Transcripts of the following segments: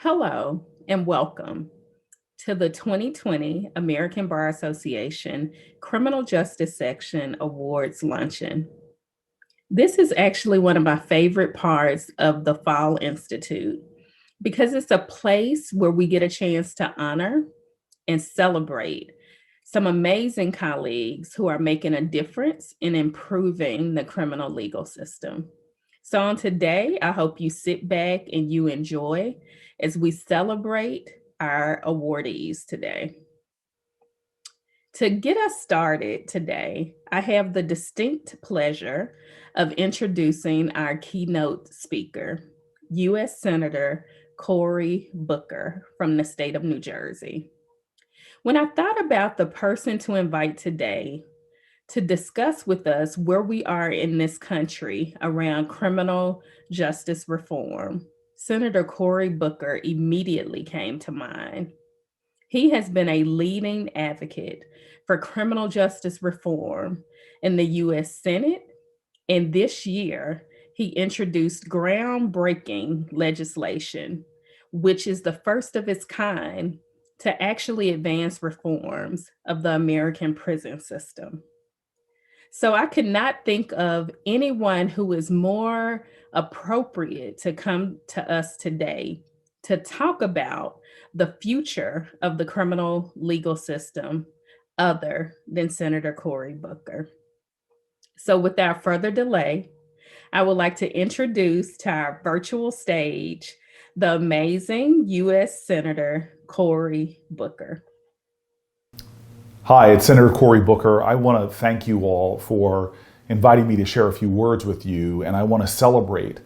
Hello and welcome to the 2020 American Bar Association Criminal Justice Section Awards Luncheon. This is actually one of my favorite parts of the Fall Institute because it's a place where we get a chance to honor and celebrate some amazing colleagues who are making a difference in improving the criminal legal system. So on today, I hope you sit back and you enjoy as we celebrate our awardees today. To get us started today, I have the distinct pleasure of introducing our keynote speaker, U.S. Senator Cory Booker from the state of New Jersey. When I thought about the person to invite today to discuss with us where we are in this country around criminal justice reform, Senator Cory Booker immediately came to mind. He has been a leading advocate for criminal justice reform in the U.S. Senate, and this year he introduced groundbreaking legislation, which is the first of its kind to actually advance reforms of the American prison system. So I could not think of anyone who is more appropriate to come to us today to talk about the future of the criminal legal system other than Senator Cory Booker. So without further delay, I would like to introduce to our virtual stage the amazing U.S. Senator Cory Booker. Hi, it's Senator Cory Booker. I want to thank you all for inviting me to share a few words with you, and I want to celebrate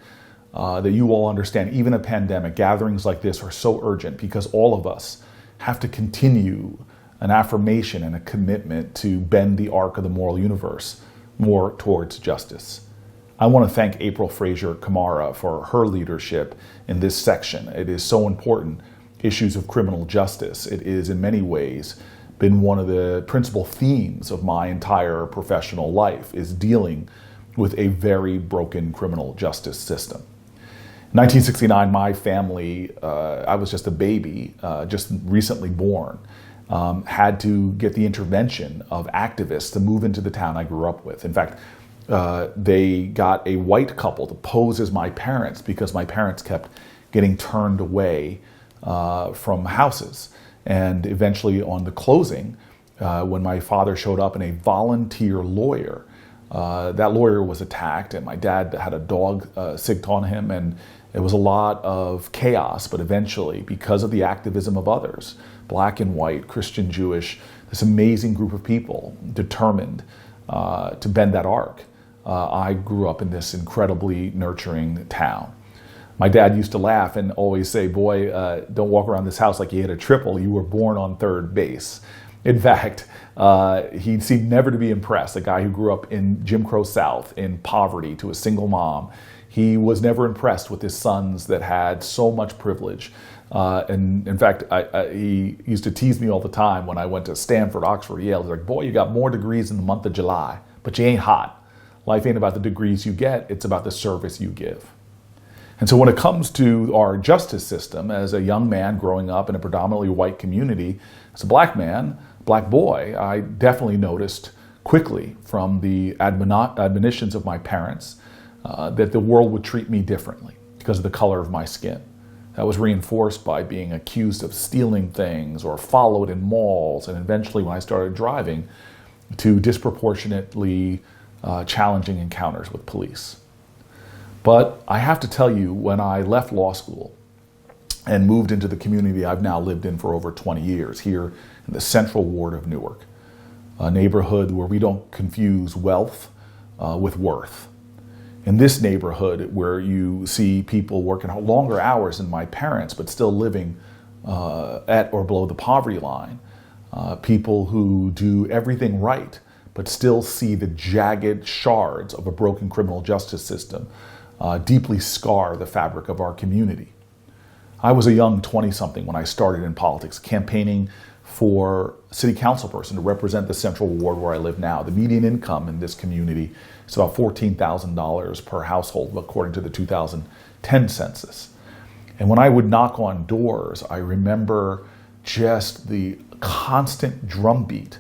that you all understand even a pandemic, gatherings like this are so urgent because all of us have to continue an affirmation and a commitment to bend the arc of the moral universe more towards justice. I want to thank April Frazier Camara for her leadership in this section. It is so important. Issues of criminal justice. It is in many ways been one of the principal themes of my entire professional life, is dealing with a very broken criminal justice system. In 1969, my family, I was just a baby, just recently born, had to get the intervention of activists to move into the town I grew up with. In fact, they got a white couple to pose as my parents because my parents kept getting turned away from houses. And eventually on the closing, when my father showed up and a volunteer lawyer, that lawyer was attacked and my dad had a dog sicked on him, and it was a lot of chaos. But eventually, because of the activism of others, black and white, Christian, Jewish, this amazing group of people determined to bend that arc, I grew up in this incredibly nurturing town. My dad used to laugh and always say, boy, don't walk around this house like you hit a triple. You were born on third base. In fact, he seemed never to be impressed. A guy who grew up in Jim Crow South in poverty to a single mom. He was never impressed with his sons that had so much privilege. And in fact, he used to tease me all the time when I went to Stanford, Oxford, Yale. He's like, boy, you got more degrees in the month of July, but you ain't hot. Life ain't about the degrees you get. It's about the service you give. And so when it comes to our justice system, as a young man growing up in a predominantly white community, as a black man, black boy, I definitely noticed quickly from the admonitions of my parents that the world would treat me differently because of the color of my skin. That was reinforced by being accused of stealing things or followed in malls, and eventually when I started driving, to disproportionately challenging encounters with police. But I have to tell you, when I left law school and moved into the community I've now lived in for over 20 years, here in the Central Ward of Newark, a neighborhood where we don't confuse wealth with worth. In this neighborhood where you see people working longer hours than my parents, but still living at or below the poverty line, people who do everything right, but still see the jagged shards of a broken criminal justice system deeply scar the fabric of our community. I was a young 20-something when I started in politics, campaigning for city council person to represent the Central Ward where I live now. The median income in this community is about $14,000 per household, according to the 2010 census. And when I would knock on doors, I remember just the constant drumbeat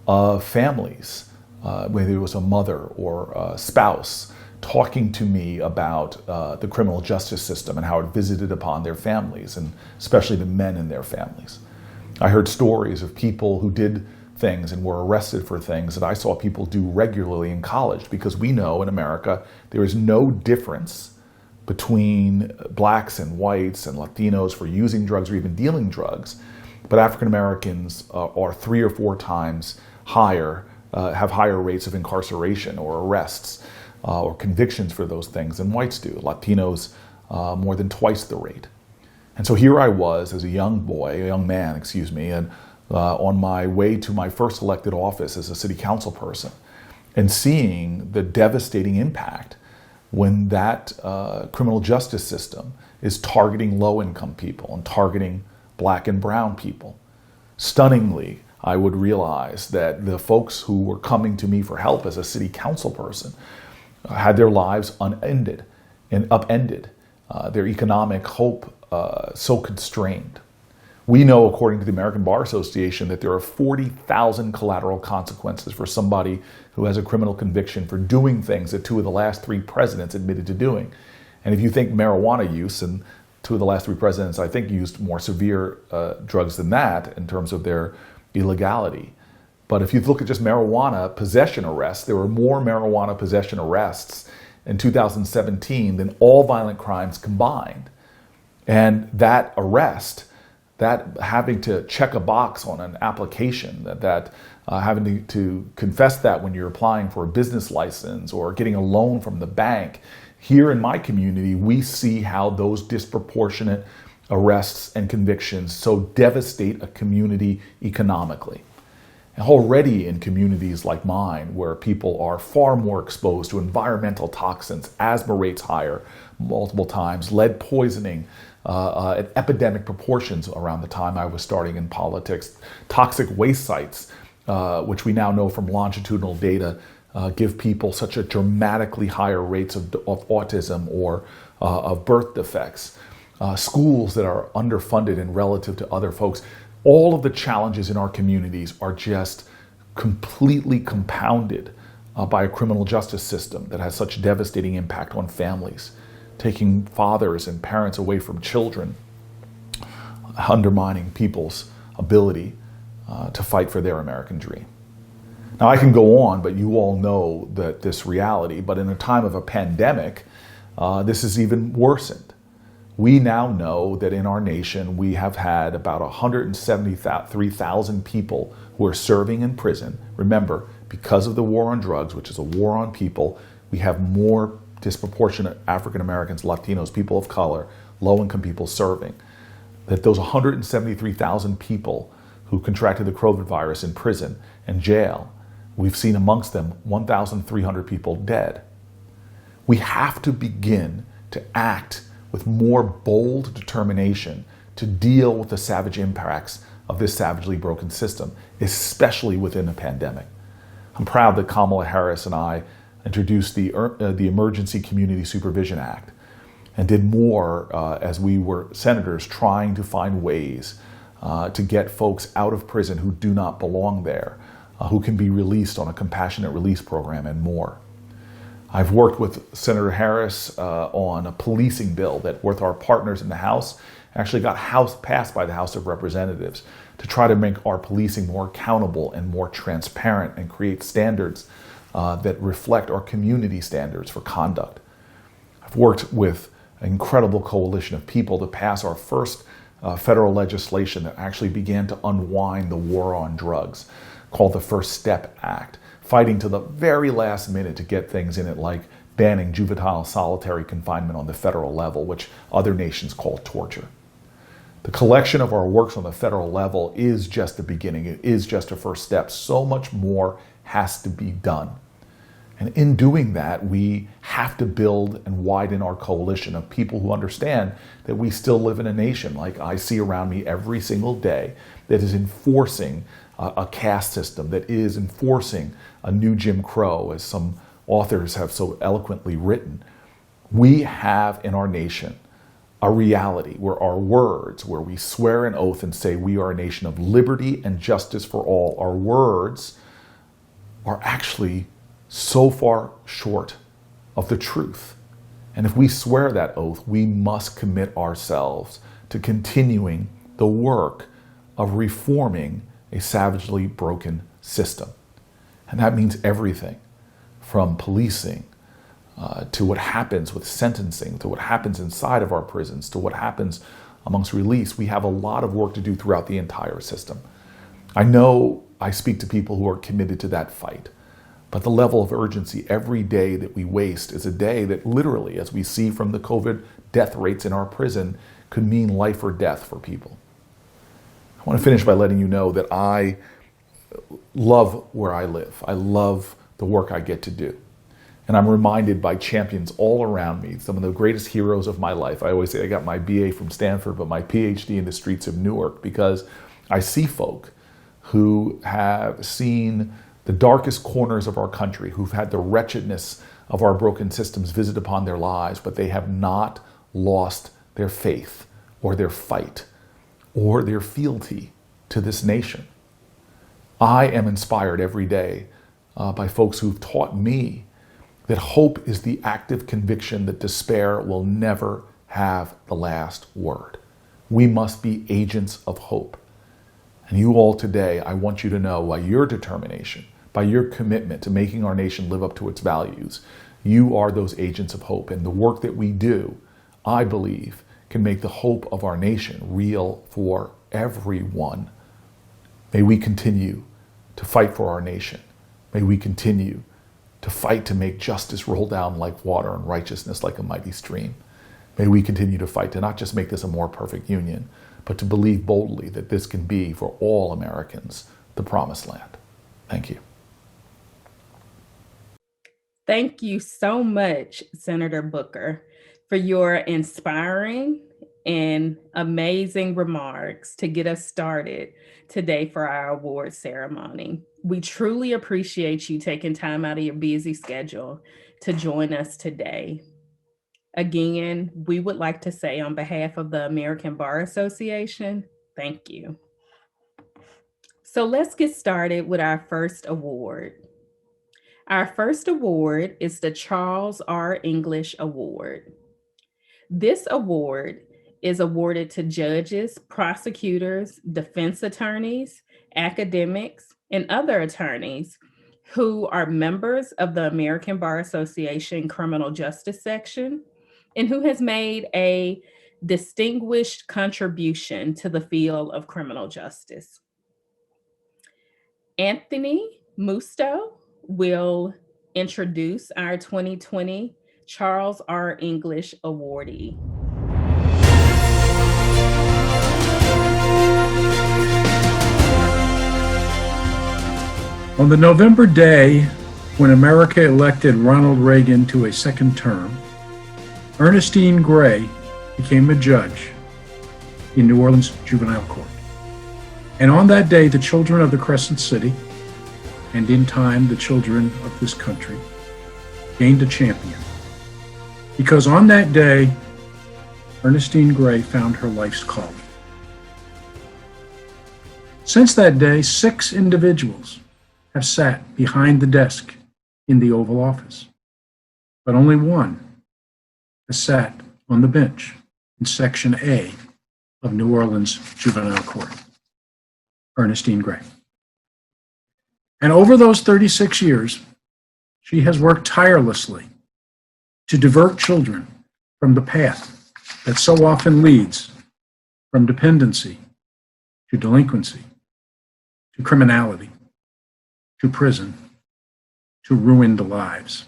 of families, whether it was a mother or a spouse, talking to me about the criminal justice system and how it visited upon their families, and especially the men in their families. I heard stories of people who did things and were arrested for things that I saw people do regularly in college, because we know in America there is no difference between blacks and whites and Latinos for using drugs or even dealing drugs, but African Americans are 3 or 4 times higher, have higher rates of incarceration or arrests or convictions for those things than whites do. Latinos more than twice the rate. And so here I was as a young man, and on my way to my first elected office as a city council person, and seeing the devastating impact when that criminal justice system is targeting low-income people and targeting black and brown people. Stunningly, I would realize that the folks who were coming to me for help as a city council person had their lives upended, their economic hope so constrained. We know, according to the American Bar Association, that there are 40,000 collateral consequences for somebody who has a criminal conviction for doing things that 2 of the last 3 presidents admitted to doing. And if you think marijuana use, and 2 of the last 3 presidents, I think, used more severe drugs than that in terms of their illegality. But if you look at just marijuana possession arrests, there were more marijuana possession arrests in 2017 than all violent crimes combined. And that arrest, that having to check a box on an application, that having to confess that when you're applying for a business license or getting a loan from the bank, here in my community, we see how those disproportionate arrests and convictions so devastate a community economically. And already in communities like mine, where people are far more exposed to environmental toxins, asthma rates higher multiple times, lead poisoning at epidemic proportions around the time I was starting in politics, toxic waste sites, which we now know from longitudinal data give people such a dramatically higher rates of autism or of birth defects, schools that are underfunded and relative to other folks. All of the challenges in our communities are just completely compounded by a criminal justice system that has such devastating impact on families, taking fathers and parents away from children, undermining people's ability to fight for their American dream. Now, I can go on, but you all know that this reality, but in a time of a pandemic, this is even worsened. We now know that in our nation, we have had about 173,000 people who are serving in prison. Remember, because of the war on drugs, which is a war on people, we have more disproportionate African Americans, Latinos, people of color, low-income people serving. That those 173,000 people who contracted the COVID virus in prison and jail, we've seen amongst them 1,300 people dead. We have to begin to act with more bold determination to deal with the savage impacts of this savagely broken system, especially within a pandemic. I'm proud that Kamala Harris and I introduced the Emergency Community Supervision Act and did more as we were senators trying to find ways to get folks out of prison who do not belong there, who can be released on a compassionate release program and more. I've worked with Senator Harris on a policing bill that, with our partners in the House, actually got passed by the House of Representatives to try to make our policing more accountable and more transparent and create standards that reflect our community standards for conduct. I've worked with an incredible coalition of people to pass our first federal legislation that actually began to unwind the war on drugs, called the First Step Act, fighting to the very last minute to get things in it like banning juvenile solitary confinement on the federal level, which other nations call torture. The collection of our works on the federal level is just the beginning. It is just a first step. So much more has to be done. And in doing that, we have to build and widen our coalition of people who understand that we still live in a nation, like I see around me every single day, that is enforcing a caste system, that is enforcing a new Jim Crow, as some authors have so eloquently written. We have in our nation a reality where our words, where we swear an oath and say we are a nation of liberty and justice for all, our words are actually so far short of the truth. And if we swear that oath, we must commit ourselves to continuing the work of reforming a savagely broken system. And that means everything from policing to what happens with sentencing, to what happens inside of our prisons, to what happens amongst release. We have a lot of work to do throughout the entire system. I know I speak to people who are committed to that fight, but the level of urgency every day that we waste is a day that literally, as we see from the COVID death rates in our prison, could mean life or death for people. I want to finish by letting you know that I love where I live. I love the work I get to do. And I'm reminded by champions all around me, some of the greatest heroes of my life. I always say I got my BA from Stanford, but my PhD in the streets of Newark, because I see folk who have seen the darkest corners of our country, who've had the wretchedness of our broken systems visit upon their lives, but they have not lost their faith or their fight or their fealty to this nation. I am inspired every day by folks who've taught me that hope is the active conviction that despair will never have the last word. We must be agents of hope. And you all today, I want you to know, by your determination, by your commitment to making our nation live up to its values, you are those agents of hope. And the work that we do, I believe, can make the hope of our nation real for everyone. May we continue to fight for our nation. May we continue to fight to make justice roll down like water and righteousness like a mighty stream. May we continue to fight to not just make this a more perfect union, but to believe boldly that this can be, for all Americans, the promised land. Thank you. Thank you so much, Senator Booker, for your inspiring and amazing remarks to get us started today for our award ceremony. We truly appreciate you taking time out of your busy schedule to join us today. Again, we would like to say on behalf of the American Bar Association, thank you. So let's get started with our first award. Our first award is the Charles R. English Award. This award is awarded to judges, prosecutors, defense attorneys, academics, and other attorneys who are members of the American Bar Association Criminal Justice Section and who has made a distinguished contribution to the field of criminal justice. Anthony Musto will introduce our 2020 Charles R. English awardee. On the November day when America elected Ronald Reagan to a second term, Ernestine Gray became a judge in New Orleans Juvenile Court. And on that day, the children of the Crescent City, and in time the children of this country, gained a champion. Because on that day, Ernestine Gray found her life's calling. Since that day, 6 individuals have sat behind the desk in the Oval Office, but only one has sat on the bench in Section A of New Orleans Juvenile Court, Ernestine Gray. And over those 36 years, she has worked tirelessly to divert children from the path that so often leads from dependency to delinquency, to criminality, to prison, to ruined lives.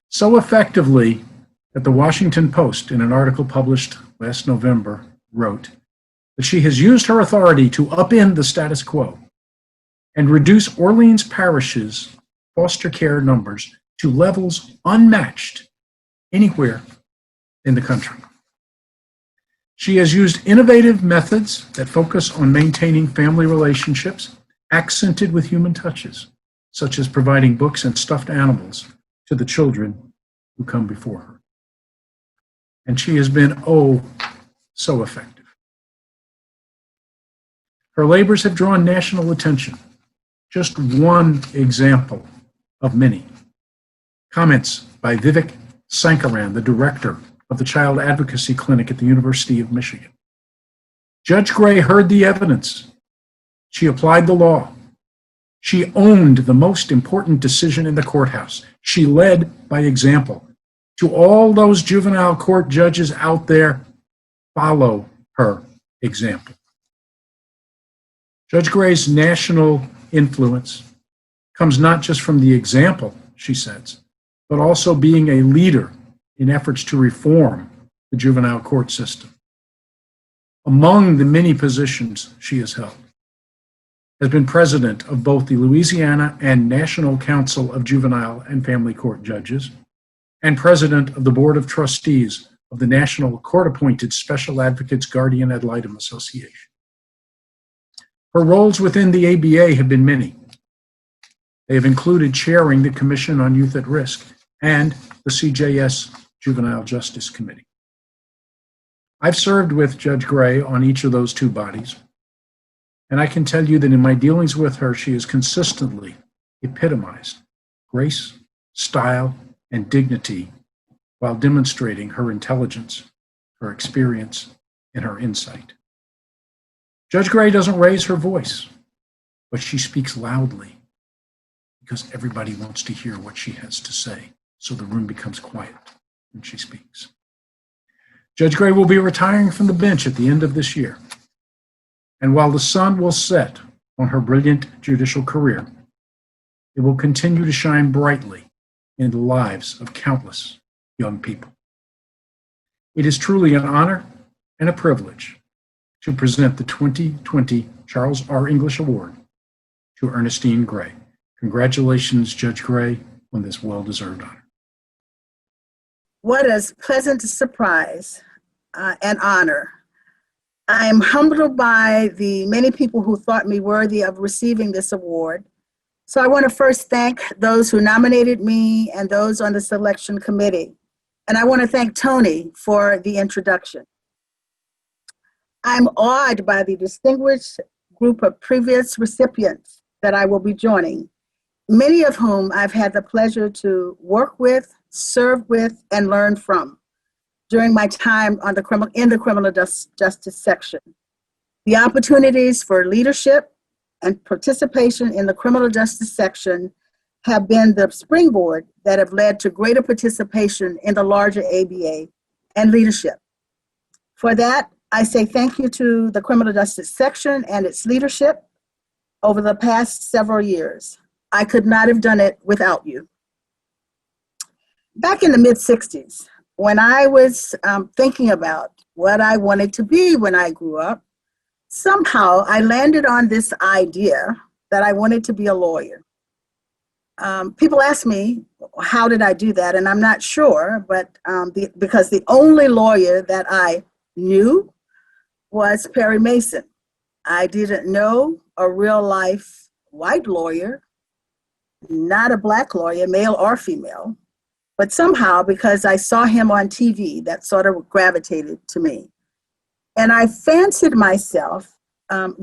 So effectively that the Washington Post, in an article published last November, wrote that she has used her authority to upend the status quo and reduce Orleans Parish's foster care numbers to levels unmatched anywhere in the country. She has used innovative methods that focus on maintaining family relationships accented with human touches, such as providing books and stuffed animals to the children who come before her. and she has been, oh, so effective. Her labors have drawn national attention. Just one example of many. Comments by Vivek Sankaran, the director of the Child Advocacy Clinic at the University of Michigan. Judge Gray heard the evidence. She applied the law. She owned the most important decision in the courthouse. She led by example. To all those juvenile court judges out there, follow her example. Judge Gray's national influence comes not just from the example, she says, but also being a leader in efforts to reform the juvenile court system. Among the many positions she has held, has been president of both the Louisiana and National Council of Juvenile and Family Court Judges, and president of the Board of Trustees of the National Court-Appointed Special Advocates Guardian Ad Litem Association. Her roles within the ABA have been many. They have included chairing the Commission on Youth at Risk and the CJS Juvenile Justice Committee. I've served with Judge Gray on each of those two bodies, and I can tell you that in my dealings with her, she has consistently epitomized grace, style, and dignity while demonstrating her intelligence, her experience, and her insight. Judge Gray doesn't raise her voice, but she speaks loudly because everybody wants to hear what she has to say, so the room becomes quiet when she speaks. Judge Gray will be retiring from the bench at the end of this year. And while the sun will set on her brilliant judicial career, it will continue to shine brightly in the lives of countless young people. It is truly an honor and a privilege to present the 2020 Charles R. English Award to Ernestine Gray. Congratulations, Judge Gray, on this well-deserved honor. What a pleasant surprise and honor. I am humbled by the many people who thought me worthy of receiving this award. So I want to first thank those who nominated me and those on the selection committee. And I want to thank Tony for the introduction. I'm awed by the distinguished group of previous recipients that I will be joining, many of whom I've had the pleasure to work with, serve with, and learn from during my time on in the criminal justice section. The opportunities for leadership and participation in the criminal justice section have been the springboard that have led to greater participation in the larger ABA and leadership. For that, I say thank you to the criminal justice section and its leadership over the past several years. I could not have done it without you. Back in the mid-60s, when I was thinking about what I wanted to be when I grew up, somehow I landed on this idea that I wanted to be a lawyer. People ask me, how did I do that? And I'm not sure, but because the only lawyer that I knew was Perry Mason. I didn't know a real life white lawyer, not a black lawyer, male or female. But somehow, because I saw him on TV, that sort of gravitated to me. And I fancied myself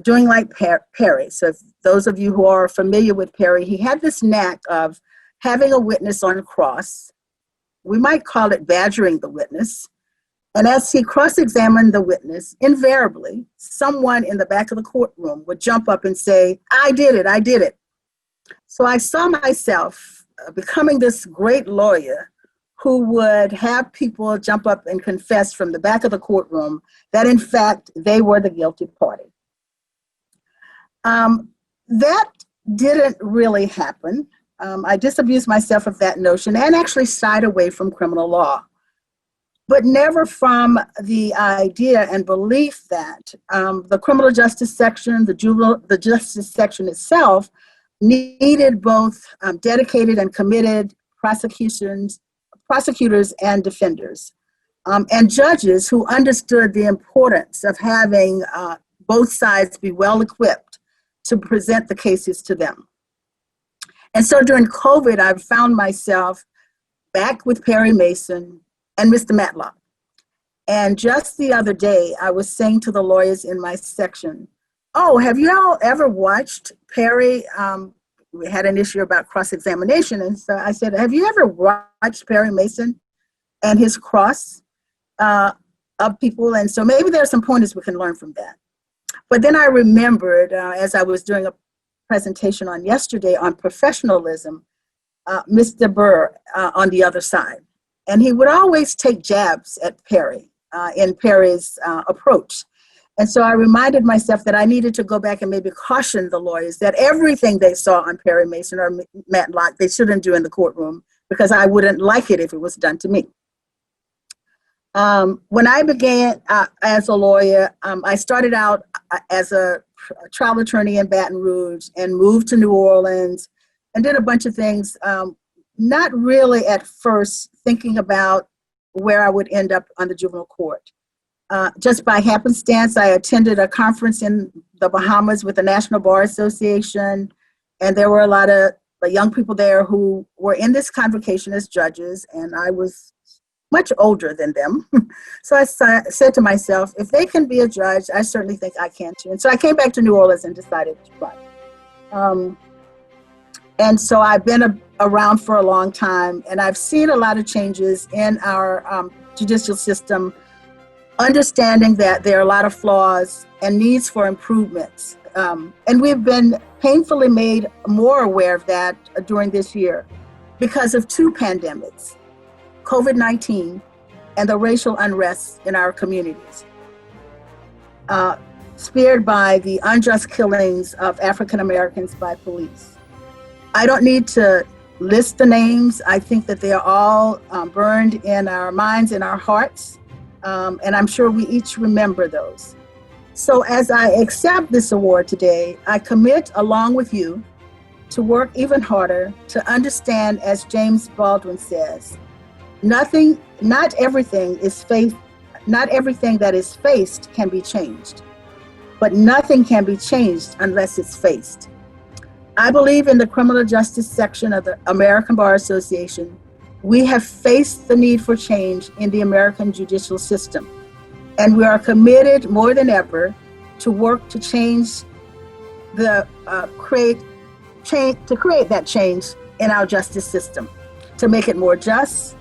doing like Perry. So if those of you who are familiar with Perry, he had this knack of having a witness on cross. We might call it badgering the witness. And as he cross-examined the witness, invariably, someone in the back of the courtroom would jump up and say, I did it, I did it. So I saw myself becoming this great lawyer who would have people jump up and confess from the back of the courtroom that in fact they were the guilty party. That didn't really happen. I disabused myself of that notion and actually shied away from criminal law, but never from the idea and belief that the criminal justice section, the justice section itself, needed both dedicated and committed prosecutors and defenders, and judges who understood the importance of having both sides be well equipped to present the cases to them. And so during COVID, I found myself back with Perry Mason and Mr. Matlock. And just the other day, I was saying to the lawyers in my section, oh, have you all ever watched Perry? We had an issue about cross-examination. And so I said, have you ever watched Perry Mason and his cross of people? And so maybe there are some pointers we can learn from that. But then I remembered, as I was doing a presentation on yesterday on professionalism, Mr. Burr on the other side. And he would always take jabs at Perry in Perry's approach. And so I reminded myself that I needed to go back and maybe caution the lawyers that everything they saw on Perry Mason or Matlock, they shouldn't do in the courtroom, because I wouldn't like it if it was done to me. When I began as a lawyer, I started out as a trial attorney in Baton Rouge and moved to New Orleans and did a bunch of things, not really at first thinking about where I would end up on the juvenile court. Just by happenstance, I attended a conference in the Bahamas with the National Bar Association, and there were a lot of young people there who were in this convocation as judges, and I was much older than them. So I said to myself, if they can be a judge, I certainly think I can too. And so I came back to New Orleans and decided to run. And so I've been around for a long time, and I've seen a lot of changes in our judicial system, understanding that there are a lot of flaws and needs for improvements. And we've been painfully made more aware of that during this year because of two pandemics, COVID-19 and the racial unrest in our communities, speared by the unjust killings of African Americans by police. I don't need to list the names. I think that they are all burned in our minds and our hearts. And I'm sure we each remember those. So as I accept this award today, I commit along with you to work even harder to understand, as James Baldwin says, not everything that is faced can be changed, but nothing can be changed unless it's faced. I believe in the criminal justice section of the American Bar Association, we have faced the need for change in the American judicial system, and we are committed more than ever to work to create that change in our justice system, to make it more just,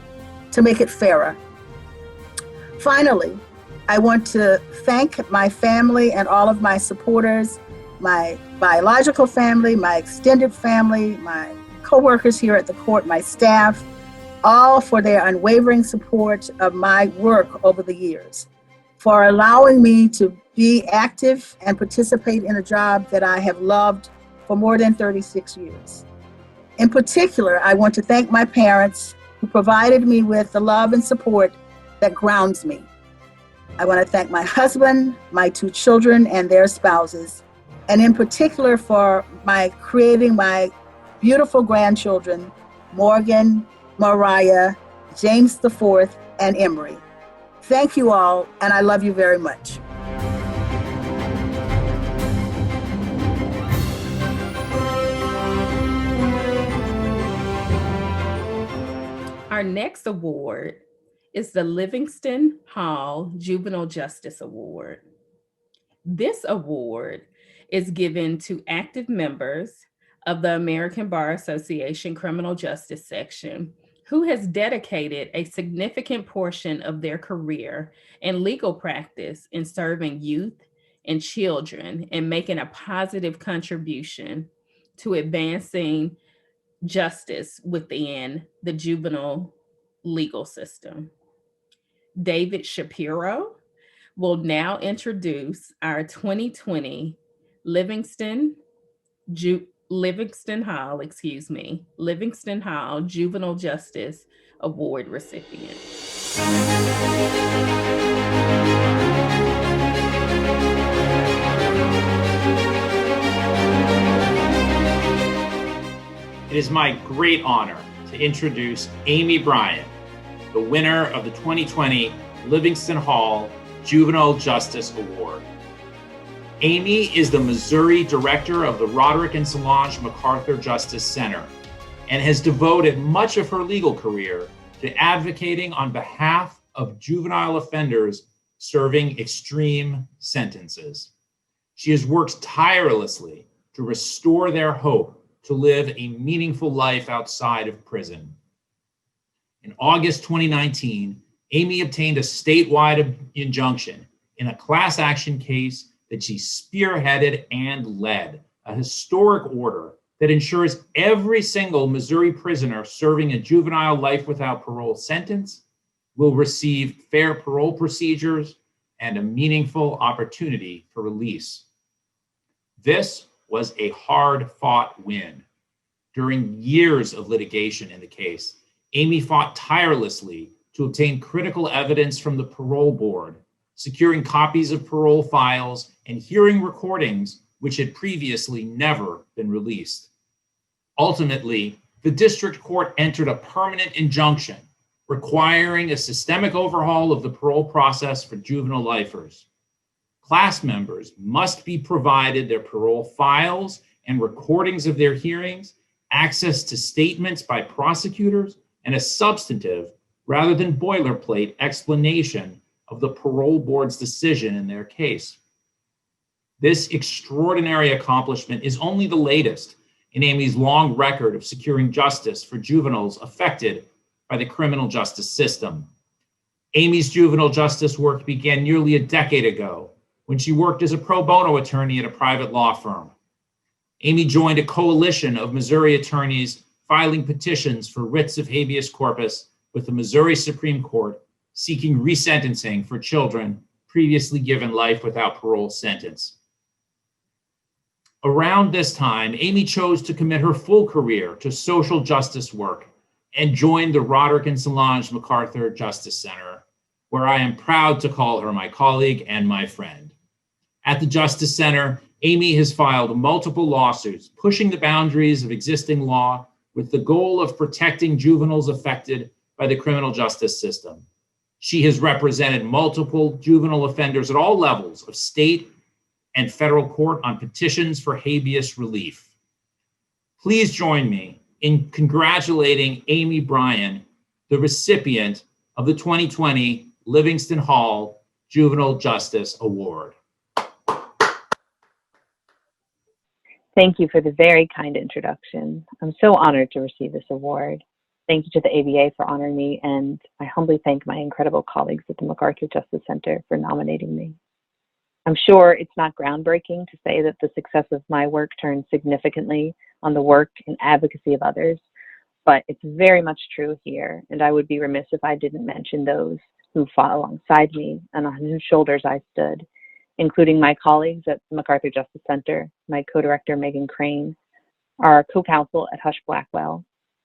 to make it fairer. Finally, I want to thank my family and all of my supporters, my biological family, my extended family, my coworkers here at the court, my staff, all for their unwavering support of my work over the years, for allowing me to be active and participate in a job that I have loved for more than 36 years. In particular, I want to thank my parents who provided me with the love and support that grounds me. I want to thank my husband, my two children and their spouses, and in particular for creating my beautiful grandchildren, Morgan, Mariah, James IV, and Emery. Thank you all, and I love you very much. Our next award is the Livingston Hall Juvenile Justice Award. This award is given to active members of the American Bar Association Criminal Justice Section who has dedicated a significant portion of their career and legal practice in serving youth and children and making a positive contribution to advancing justice within the juvenile legal system. David Shapiro will now introduce our 2020 Livingston Hall Juvenile Justice Award recipient. It is my great honor to introduce Amy Breihan, the winner of the 2020 Livingston Hall Juvenile Justice Award. Amy is the Missouri director of the Roderick and Solange MacArthur Justice Center and has devoted much of her legal career to advocating on behalf of juvenile offenders serving extreme sentences. She has worked tirelessly to restore their hope to live a meaningful life outside of prison. In August 2019, Amy obtained a statewide injunction in a class action case that she spearheaded and led, a historic order that ensures every single Missouri prisoner serving a juvenile life without parole sentence will receive fair parole procedures and a meaningful opportunity for release. This was a hard-fought win. During years of litigation in the case, Amy fought tirelessly to obtain critical evidence from the parole board, securing copies of parole files and hearing recordings which had previously never been released. Ultimately, the district court entered a permanent injunction requiring a systemic overhaul of the parole process for juvenile lifers. Class members must be provided their parole files and recordings of their hearings, access to statements by prosecutors, and a substantive rather than boilerplate explanation of the parole board's decision in their case. This extraordinary accomplishment is only the latest in Amy's long record of securing justice for juveniles affected by the criminal justice system. Amy's juvenile justice work began nearly a decade ago when she worked as a pro bono attorney at a private law firm. Amy joined a coalition of Missouri attorneys filing petitions for writs of habeas corpus with the Missouri Supreme Court seeking resentencing for children previously given life without parole sentence. Around this time, Amy chose to commit her full career to social justice work and joined the Roderick and Solange MacArthur Justice Center, where I am proud to call her my colleague and my friend. At the Justice Center, Amy has filed multiple lawsuits pushing the boundaries of existing law with the goal of protecting juveniles affected by the criminal justice system. She has represented multiple juvenile offenders at all levels of state and federal court on petitions for habeas relief. Please join me in congratulating Amy Breihan, the recipient of the 2020 Livingston Hall Juvenile Justice Award. Thank you for the very kind introduction. I'm so honored to receive this award. Thank you to the ABA for honoring me, and I humbly thank my incredible colleagues at the MacArthur Justice Center for nominating me. I'm sure it's not groundbreaking to say that the success of my work turns significantly on the work and advocacy of others, but it's very much true here, and I would be remiss if I didn't mention those who fought alongside me and on whose shoulders I stood, including my colleagues at the MacArthur Justice Center, my co-director Megan Crane, our co-counsel at Hush Blackwell,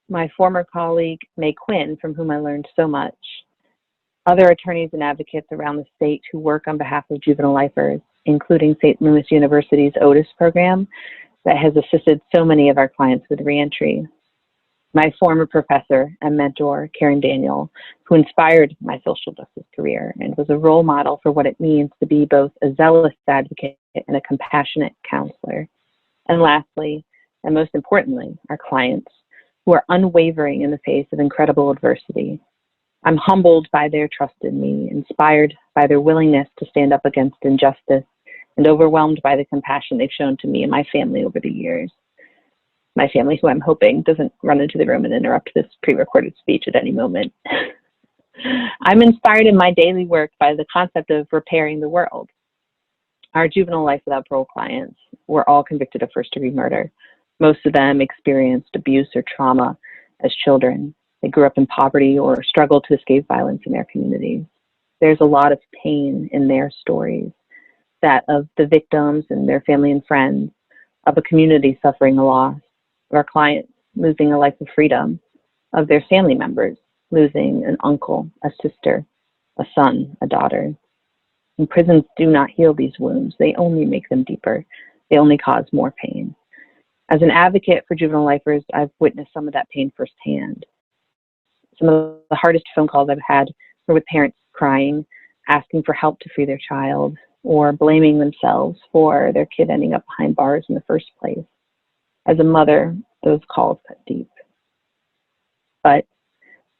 my former colleague May Quinn, from whom I learned so much, other attorneys and advocates around the state who work on behalf of juvenile lifers, including St. Louis University's Otis program that has assisted so many of our clients with reentry, my former professor and mentor, Karen Daniel, who inspired my social justice career and was a role model for what it means to be both a zealous advocate and a compassionate counselor. And lastly, and most importantly, our clients, who are unwavering in the face of incredible adversity. I'm humbled by their trust in me, inspired by their willingness to stand up against injustice, and overwhelmed by the compassion they've shown to me and my family over the years. My family, who I'm hoping doesn't run into the room and interrupt this pre-recorded speech at any moment. I'm inspired in my daily work by the concept of repairing the world. Our juvenile life without parole clients were all convicted of first-degree murder. Most of them experienced abuse or trauma as children. They grew up in poverty or struggled to escape violence in their communities. There's a lot of pain in their stories, that of the victims and their family and friends, of a community suffering a loss, of our clients losing a life of freedom, of their family members losing an uncle, a sister, a son, a daughter. And prisons do not heal these wounds. They only make them deeper. They only cause more pain. As an advocate for juvenile lifers, I've witnessed some of that pain firsthand. Some of the hardest phone calls I've had were with parents crying, asking for help to free their child, or blaming themselves for their kid ending up behind bars in the first place. As a mother, those calls cut deep. But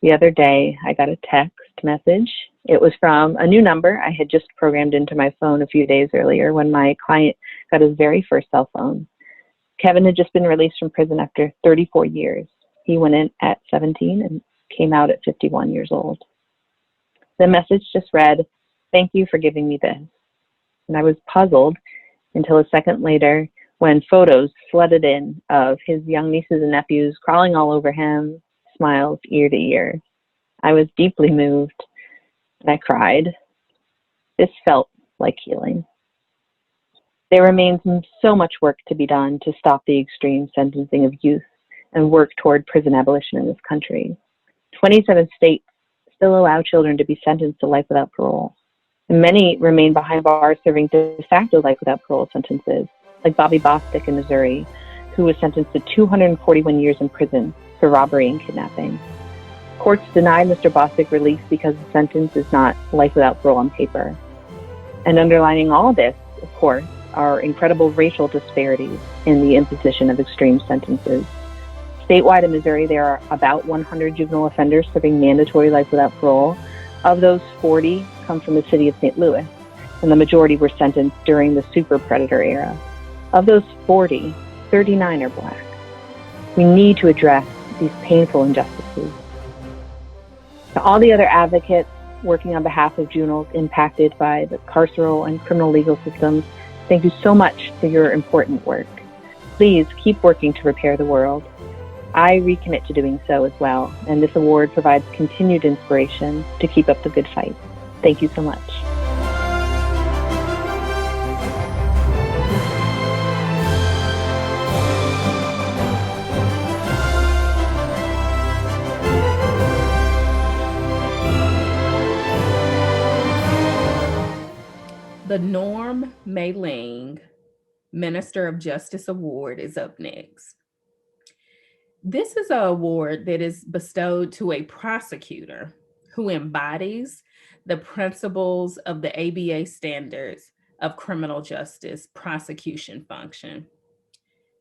The other day, I got a text message. It was from a new number I had just programmed into my phone a few days earlier when my client got his very first cell phone. Kevin had just been released from prison after 34 years. He went in at 17 and came out at 51 years old. The message just read, "Thank you for giving me this." And I was puzzled until a second later when photos flooded in of his young nieces and nephews crawling all over him, smiles ear to ear. I was deeply moved and I cried. This felt like healing. There remains so much work to be done to stop the extreme sentencing of youth and work toward prison abolition in this country. 27 states still allow children to be sentenced to life without parole. And many remain behind bars serving de facto life without parole sentences, like Bobby Bostic in Missouri, who was sentenced to 241 years in prison for robbery and kidnapping. Courts denied Mr. Bostic release because the sentence is not life without parole on paper. And underlining all this, of course, are incredible racial disparities in the imposition of extreme sentences. Statewide in Missouri, there are about 100 juvenile offenders serving mandatory life without parole. Of those, 40 come from the city of St. Louis, and the majority were sentenced during the super predator era. Of those 40, 39 are Black. We need to address these painful injustices. To all the other advocates working on behalf of juveniles impacted by the carceral and criminal legal systems, thank you so much for your important work. Please keep working to repair the world. I recommit to doing so as well, and this award provides continued inspiration to keep up the good fight. Thank you so much. The Norm Maleng Minister of Justice Award is up next. This is an award that is bestowed to a prosecutor who embodies the principles of the ABA standards of criminal justice prosecution function.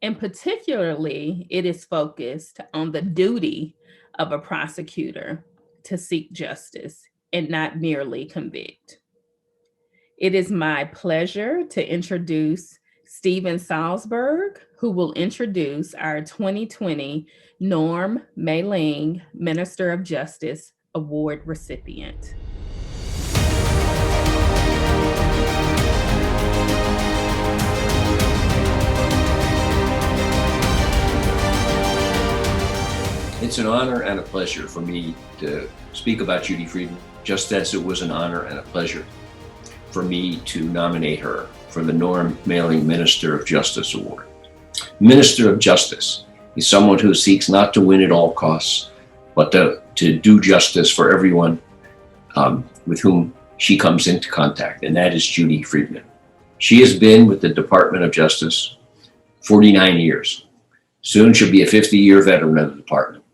And particularly, it is focused on the duty of a prosecutor to seek justice and not merely convict. It is my pleasure to introduce Stephen Salzberg, who will introduce our 2020 Norm Maleng Minister of Justice Award recipient. It's an honor and a pleasure for me to speak about Judy Friedman, just as it was an honor and a pleasure for me to nominate her for the Norm Maleng Minister of Justice Award. Minister of Justice is someone who seeks not to win at all costs, but to do justice for everyone with whom she comes into contact, and that is Judy Friedman. She has been with the Department of Justice 49 years. Soon she'll be a 50-year veteran of the department.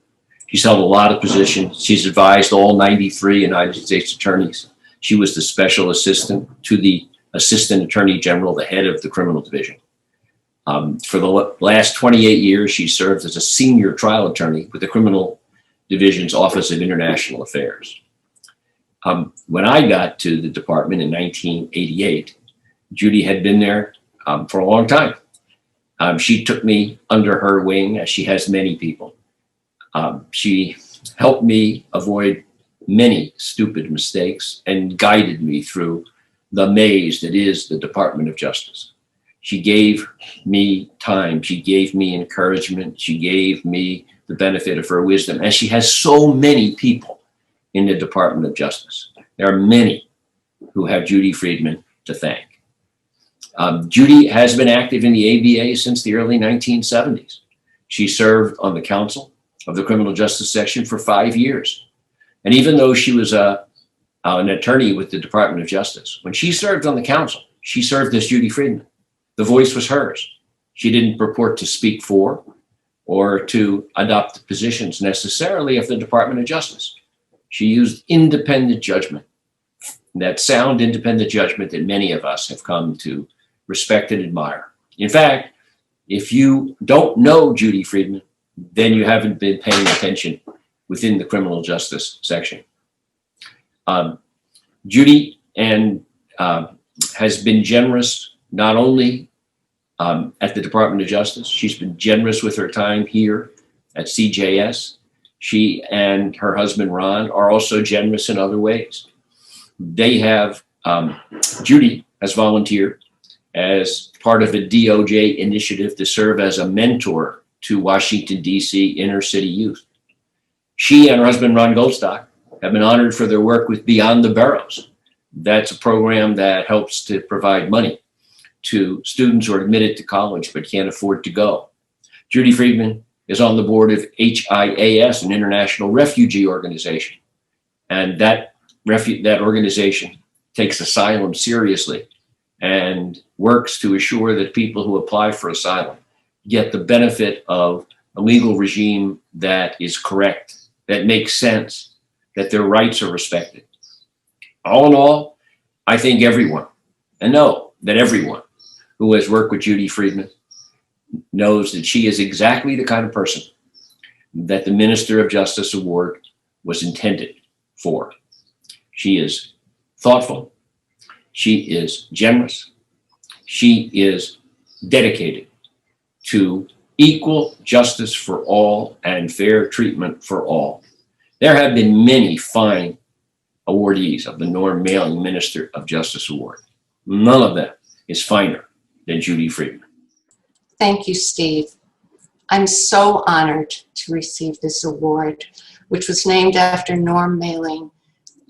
She's held a lot of positions. She's advised all 93 United States attorneys. She was the special assistant to the Assistant Attorney General, the head of the criminal division. For the last 28 years, she served as a senior trial attorney with the Criminal Division's Office of International Affairs. When I got to the department in 1988, Judy had been there for a long time. She took me under her wing, as she has many people. She helped me avoid many stupid mistakes and guided me through the maze that is the Department of Justice. She gave me time, she gave me encouragement, she gave me the benefit of her wisdom, and she has so many people in the Department of Justice. There are many who have Judy Friedman to thank. Judy has been active in the ABA since the early 1970s. She served on the council of the Criminal Justice Section for 5 years. And even though she was an attorney with the Department of Justice, when she served on the council, she served as Judy Friedman. The voice was hers. She didn't purport to speak for or to adopt positions necessarily of the Department of Justice. She used independent judgment, that sound independent judgment that many of us have come to respect and admire. In fact, if you don't know Judy Friedman, then you haven't been paying attention within the criminal justice section. Judy has been generous not only at the Department of Justice, she's been generous with her time here at CJS. She and her husband, Ron, are also generous in other ways. They have, Judy has volunteered as part of a DOJ initiative to serve as a mentor to Washington, D.C. inner city youth. She and her husband, Ron Goldstock, have been honored for their work with Beyond the Barrows. That's a program that helps to provide money to students who are admitted to college but can't afford to go. Judy Friedman is on the board of HIAS, an international refugee organization. And that organization takes asylum seriously and works to assure that people who apply for asylum get the benefit of a legal regime that is correct, that makes sense, that their rights are respected. All in all, I think everyone, and know that everyone who has worked with Judy Friedman knows that she is exactly the kind of person that the Minister of Justice Award was intended for. She is thoughtful. She is generous. She is dedicated to equal justice for all and fair treatment for all. There have been many fine awardees of the Norm Maleng Minister of Justice Award. None of them is finer than Judy Friedman. Thank you, Steve. I'm so honored to receive this award, which was named after Norm Maleng,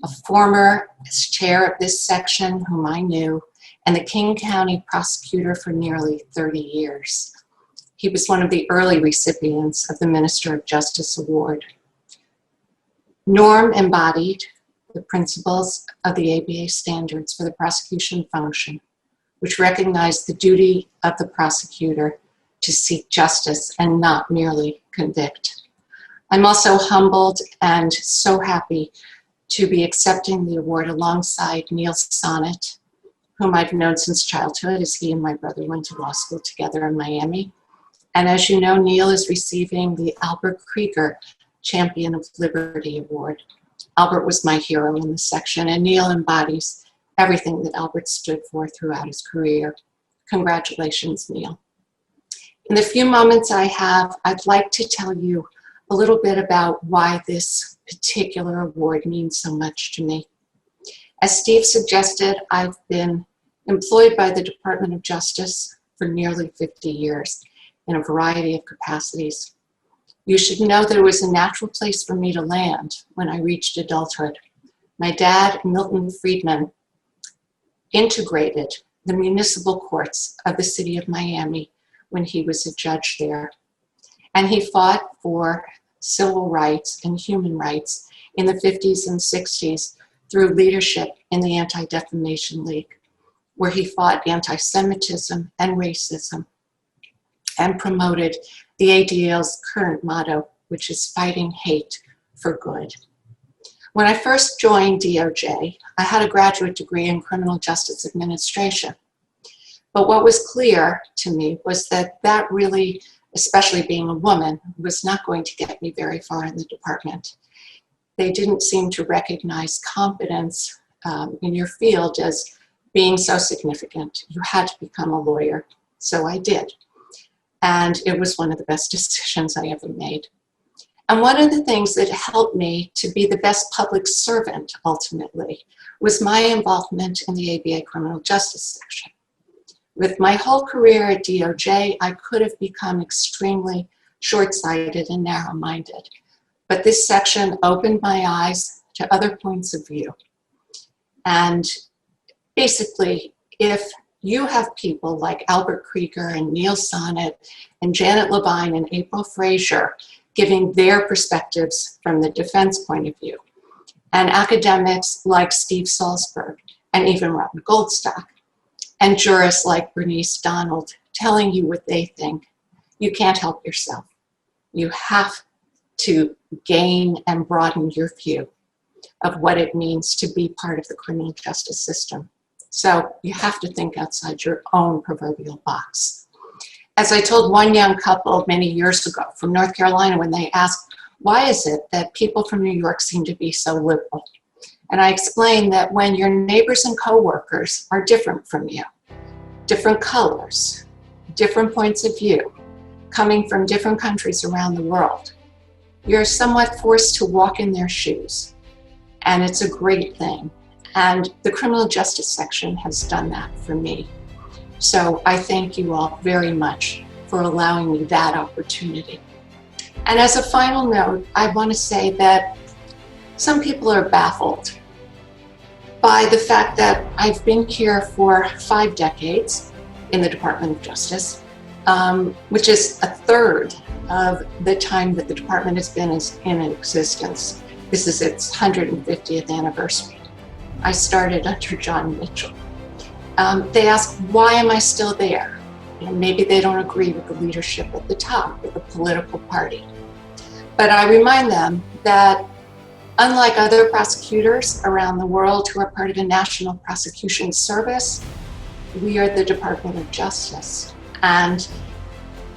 a former chair of this section whom I knew, and the King County prosecutor for nearly 30 years. He was one of the early recipients of the Minister of Justice Award. Norm embodied the principles of the ABA standards for the prosecution function, which recognized the duty of the prosecutor to seek justice and not merely convict. I'm also humbled and so happy to be accepting the award alongside Neal Sonnett, whom I've known since childhood, as he and my brother went to law school together in Miami. And as you know, Neal is receiving the Albert Krieger Champion of Liberty Award. Albert was my hero in this section, and Neal embodies everything that Albert stood for throughout his career. Congratulations, Neal. In the few moments I have, I'd like to tell you a little bit about why this particular award means so much to me. As Steve suggested, I've been employed by the Department of Justice for nearly 50 years in a variety of capacities. You should know that it was a natural place for me to land when I reached adulthood. My dad, Milton Friedman, integrated the municipal courts of the city of Miami when he was a judge there. And he fought for civil rights and human rights in the 50s and 60s through leadership in the Anti-Defamation League, where he fought anti-Semitism and racism and promoted the ADL's current motto, which is fighting hate for good. When I first joined DOJ, I had a graduate degree in criminal justice administration. But what was clear to me was that that really, especially being a woman, was not going to get me very far in the department. They didn't seem to recognize competence in your field as being so significant. You had to become a lawyer, so I did. And it was one of the best decisions I ever made. And one of the things that helped me to be the best public servant, ultimately, was my involvement in the ABA criminal justice section. With my whole career at DOJ, I could have become extremely short-sighted and narrow-minded. But this section opened my eyes to other points of view. And basically, if you have people like Albert Krieger and Neal Sonnett and Janet Levine and April Frazier giving their perspectives from the defense point of view, and academics like Steve Salzberg and even Robin Goldstock, and jurists like Bernice Donald telling you what they think, you can't help yourself. You have to gain and broaden your view of what it means to be part of the criminal justice system. So you have to think outside your own proverbial box. As I told one young couple many years ago from North Carolina when they asked, why is it that people from New York seem to be so liberal? And I explained that when your neighbors and coworkers are different from you, different colors, different points of view, coming from different countries around the world, you're somewhat forced to walk in their shoes. And it's a great thing. And the criminal justice section has done that for me. So I thank you all very much for allowing me that opportunity. And as a final note, I want to say that some people are baffled by the fact that I've been here for 5 decades in the Department of Justice, which is a third of the time that the department has been in existence. This is its 150th anniversary. I started under John Mitchell. They ask, why am I still there? Maybe they don't agree with the leadership at the top, with the political party. But I remind them that unlike other prosecutors around the world who are part of a national prosecution service, we are the Department of Justice. And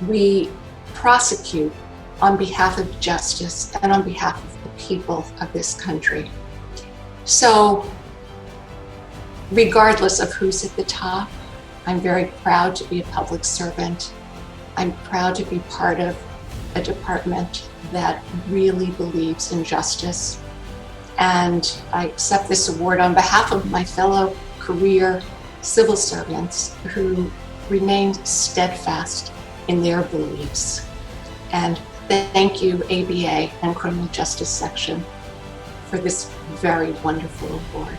we prosecute on behalf of justice and on behalf of the people of this country. So, regardless of who's at the top, I'm very proud to be a public servant. I'm proud to be part of a department that really believes in justice. And I accept this award on behalf of my fellow career civil servants who remain steadfast in their beliefs. And thank you, ABA and Criminal Justice Section, for this very wonderful award.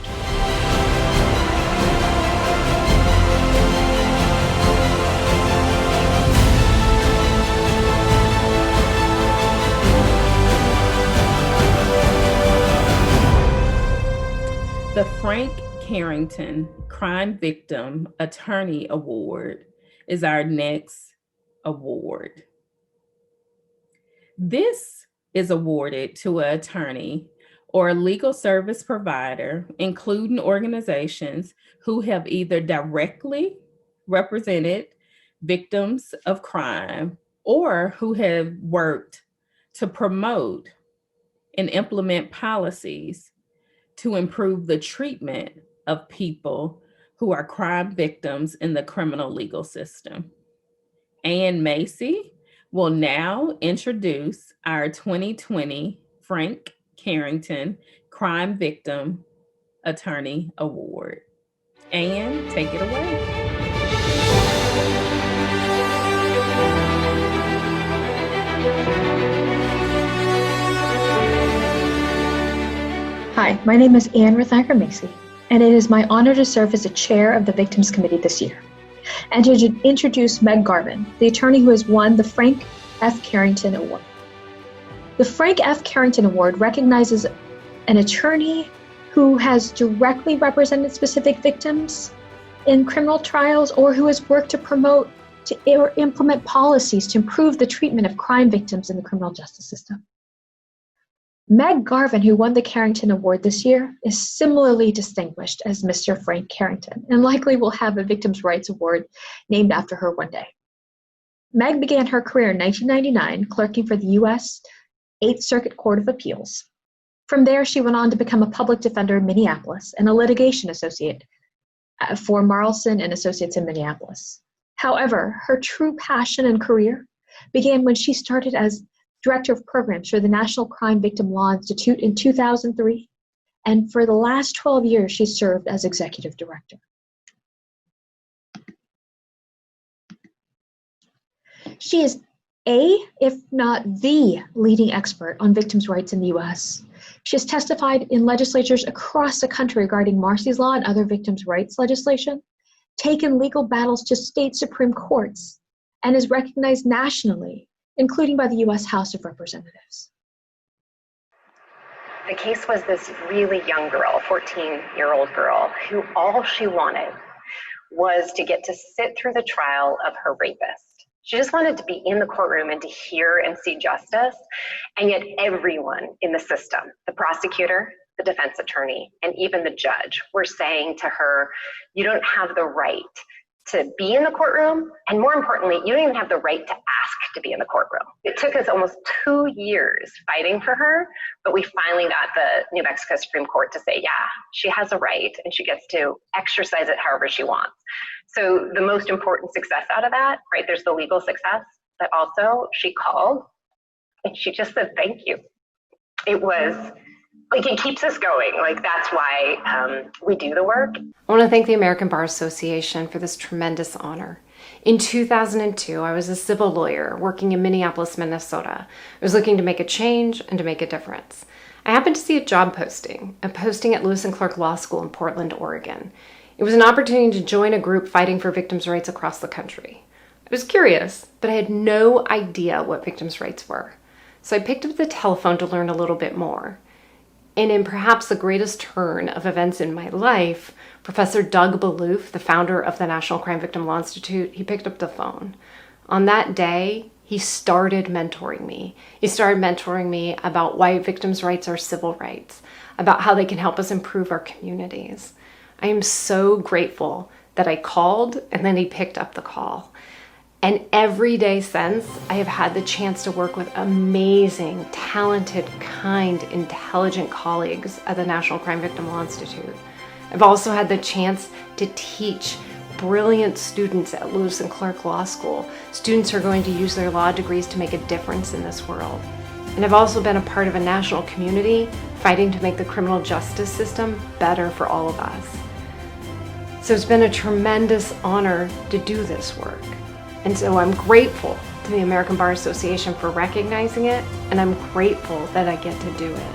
The Frank Carrington Crime Victim Attorney Award is our next award. This is awarded to an attorney or a legal service provider, including organizations who have either directly represented victims of crime or who have worked to promote and implement policies to improve the treatment of people who are crime victims in the criminal legal system. Ann Macy will now introduce our 2020 Frank Carrington Crime Victim Attorney Award. Ann, take it away. Hi, my name is Ann Raeder-Taslitz, and it is my honor to serve as the chair of the Victims Committee this year, and to introduce Meg Garvin, the attorney who has won the Frank F. Carrington Award. The Frank F. Carrington Award recognizes an attorney who has directly represented specific victims in criminal trials or who has worked to promote or implement policies to improve the treatment of crime victims in the criminal justice system. Meg Garvin, who won the Carrington Award this year, is similarly distinguished as Mr. Frank Carrington and likely will have a Victims' Rights Award named after her one day. Meg began her career in 1999 clerking for the U.S. 8th Circuit Court of Appeals. From there, she went on to become a public defender in Minneapolis and a litigation associate for Marlson and Associates in Minneapolis. However, her true passion and career began when she started as Director of Programs for the National Crime Victim Law Institute in 2003, and for the last 12 years, she served as Executive Director. She is if not the leading expert on victims' rights in the U.S. She has testified in legislatures across the country regarding Marsy's Law and other victims' rights legislation, taken legal battles to state Supreme Courts, and is recognized nationally, including by the U.S. House of Representatives. The case was this really young girl, 14-year-old girl, who all she wanted was to get to sit through the trial of her rapist. She just wanted to be in the courtroom and to hear and see justice, and yet everyone in the system, the prosecutor, the defense attorney, and even the judge were saying to her, you don't have the right to be in the courtroom, and more importantly, you don't even have the right to ask to be in the courtroom. It took us almost 2 years fighting for her, but we finally got the New Mexico Supreme Court to say, yeah, she has a right and she gets to exercise it however she wants. So the most important success out of that, right, there's the legal success, but also she called and she just said, thank you. It was like, it keeps us going. Like, that's why we do the work. I want to thank the American Bar Association for this tremendous honor. In 2002, I was a civil lawyer working in Minneapolis, Minnesota. I was looking to make a change and to make a difference. I happened to see a job posting, a posting at Lewis and Clark Law School in Portland, Oregon. It was an opportunity to join a group fighting for victims' rights across the country. I was curious, but I had no idea what victims' rights were. So I picked up the telephone to learn a little bit more. And in perhaps the greatest turn of events in my life, Professor Doug Balouf, the founder of the National Crime Victim Law Institute, he picked up the phone. On that day, he started mentoring me. He started mentoring me about why victims' rights are civil rights, about how they can help us improve our communities. I am so grateful that I called and then he picked up the call. And every day since, I have had the chance to work with amazing, talented, kind, intelligent colleagues at the National Crime Victim Law Institute. I've also had the chance to teach brilliant students at Lewis and Clark Law School, students who are going to use their law degrees to make a difference in this world. And I've also been a part of a national community fighting to make the criminal justice system better for all of us. So it's been a tremendous honor to do this work. And so I'm grateful to the American Bar Association for recognizing it, and I'm grateful that I get to do it.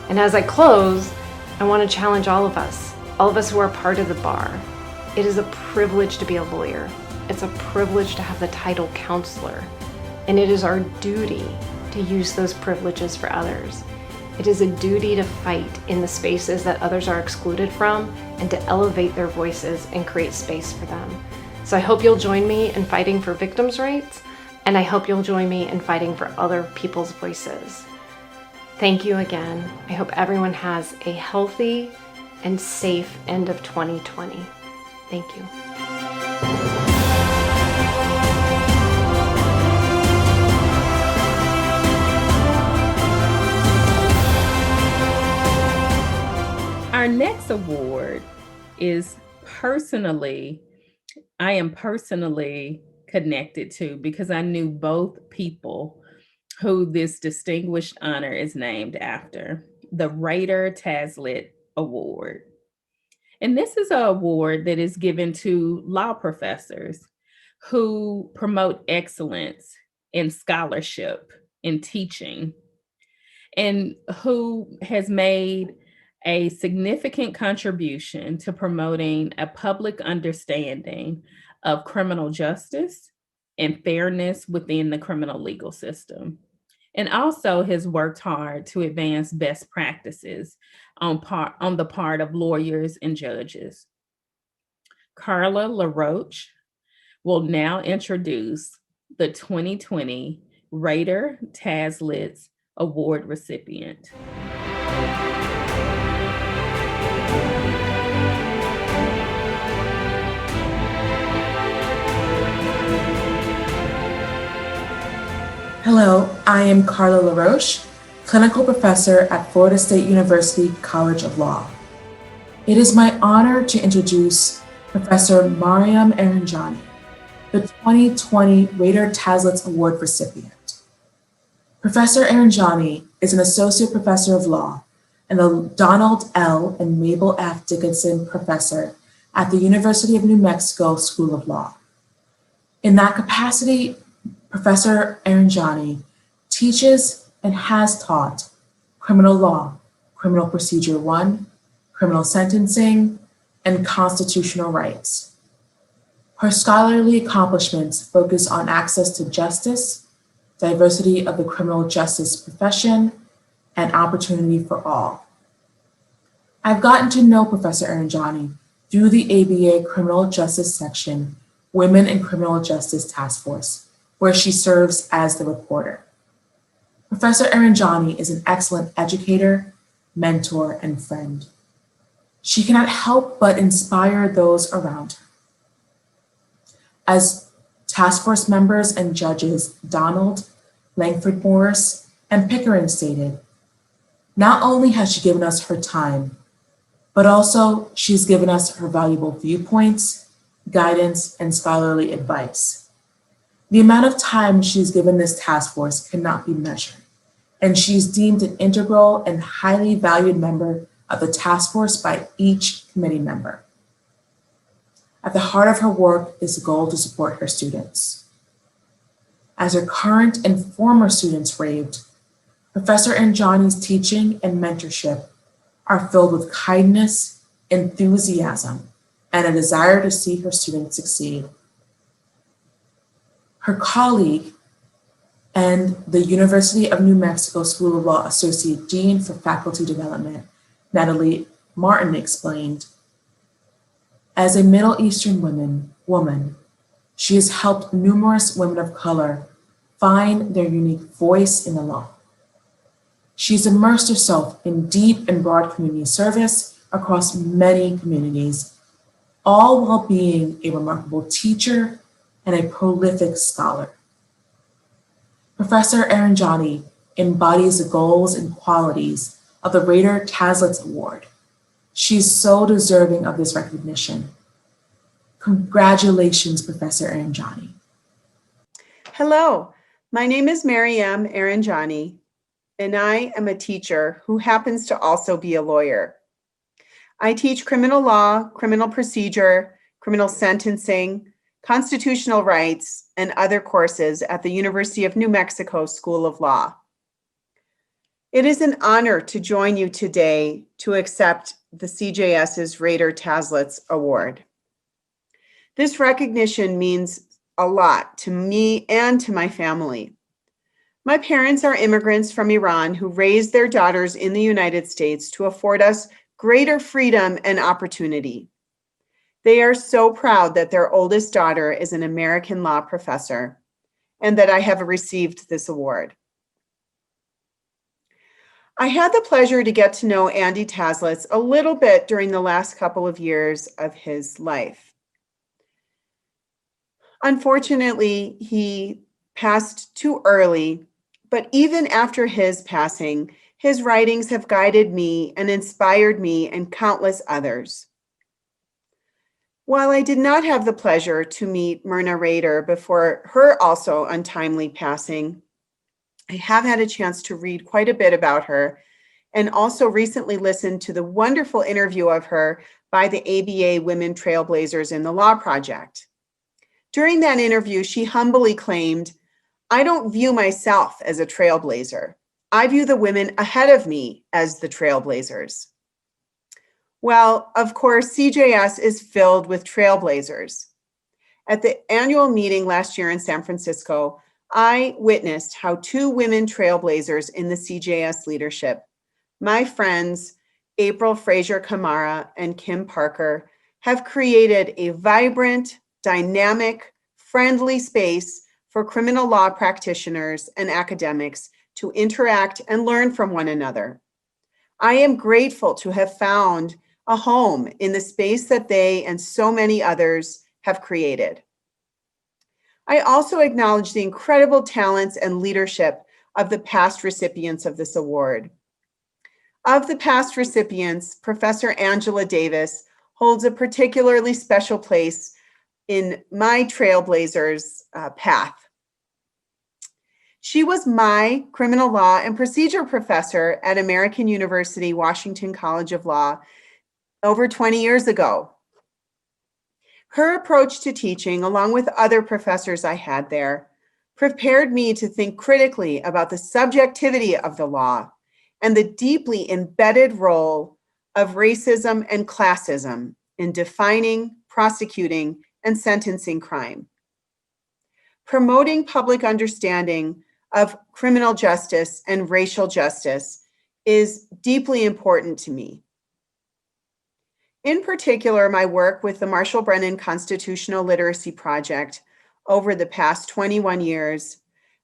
And as I close, I want to challenge all of us who are part of the bar. It is a privilege to be a lawyer. It's a privilege to have the title counselor. And it is our duty to use those privileges for others. It is a duty to fight in the spaces that others are excluded from and to elevate their voices and create space for them. So I hope you'll join me in fighting for victims' rights, and I hope you'll join me in fighting for other people's voices. Thank you again. I hope everyone has a healthy and safe end of 2020. Thank you. Our next award is I am personally connected to because I knew both people who this distinguished honor is named after, the Raeder-Taslitz Award. And this is an award that is given to law professors who promote excellence in scholarship, in teaching, and who has made a significant contribution to promoting a public understanding of criminal justice and fairness within the criminal legal system. And also has worked hard to advance best practices on the part of lawyers and judges. Carla LaRoche will now introduce the 2020 Raeder-Taslitz Award recipient. Hello, I am Carla LaRoche, clinical professor at Florida State University College of Law. It is my honor to introduce Professor Maryam Ahranjani, the 2020 Raeder-Taslitz Award recipient. Professor Ahranjani is an associate professor of law and a Donald L. and Mabel F. Dickinson professor at the University of New Mexico School of Law. In that capacity, Professor Ahranjani teaches and has taught criminal law, criminal procedure 1, criminal sentencing, and constitutional rights. Her scholarly accomplishments focus on access to justice, diversity of the criminal justice profession, and opportunity for all. I've gotten to know Professor Ahranjani through the ABA Criminal Justice Section Women in Criminal Justice Task Force, where she serves as the reporter. Professor Ahranjani is an excellent educator, mentor, and friend. She cannot help but inspire those around her. As Task Force members and judges Donald, Langford Morris, and Pickering stated, not only has she given us her time, but also she's given us her valuable viewpoints, guidance, and scholarly advice. The amount of time she's given this task force cannot be measured, and she's deemed an integral and highly valued member of the task force by each committee member. At the heart of her work is the goal to support her students. As her current and former students raved, Professor Ahranjani's teaching and mentorship are filled with kindness, enthusiasm, and a desire to see her students succeed. Her colleague and the University of New Mexico School of Law Associate Dean for Faculty Development, Natalie Martin, explained, as a Middle Eastern woman, she has helped numerous women of color find their unique voice in the law. She's immersed herself in deep and broad community service across many communities, all while being a remarkable teacher and a prolific scholar. Professor Ahranjani embodies the goals and qualities of the Raeder-Taslitz Award. She's so deserving of this recognition. Congratulations, Professor Ahranjani. Hello, my name is Maryam Ahranjani, and I am a teacher who happens to also be a lawyer. I teach criminal law, criminal procedure, criminal sentencing, constitutional rights, and other courses at the University of New Mexico School of Law. It is an honor to join you today to accept the CJS's Raeder-Taslitz Award. This recognition means a lot to me and to my family. My parents are immigrants from Iran who raised their daughters in the United States to afford us greater freedom and opportunity. They are so proud that their oldest daughter is an American law professor and that I have received this award. I had the pleasure to get to know Andy Taslitz a little bit during the last couple of years of his life. Unfortunately, he passed too early, but even after his passing, his writings have guided me and inspired me and countless others. While I did not have the pleasure to meet Myrna Raeder before her also untimely passing, I have had a chance to read quite a bit about her and also recently listened to the wonderful interview of her by the ABA Women Trailblazers in the Law Project. During that interview, she humbly claimed, I don't view myself as a trailblazer. I view the women ahead of me as the trailblazers. Well, of course, CJS is filled with trailblazers. At the annual meeting last year in San Francisco, I witnessed how two women trailblazers in the CJS leadership, my friends, April Frazier Camara and Kim Parker, have created a vibrant, dynamic, friendly space for criminal law practitioners and academics to interact and learn from one another. I am grateful to have found a home in the space that they and so many others have created. I also acknowledge the incredible talents and leadership of the past recipients of this award. Of the past recipients, Professor Angela Davis holds a particularly special place in my Trailblazers path. She was my criminal law and procedure professor at American University, Washington College of Law over 20 years ago. Her approach to teaching, along with other professors I had there, prepared me to think critically about the subjectivity of the law and the deeply embedded role of racism and classism in defining, prosecuting, and sentencing crime. Promoting public understanding of criminal justice and racial justice is deeply important to me. In particular, my work with the Marshall Brennan Constitutional Literacy Project over the past 21 years,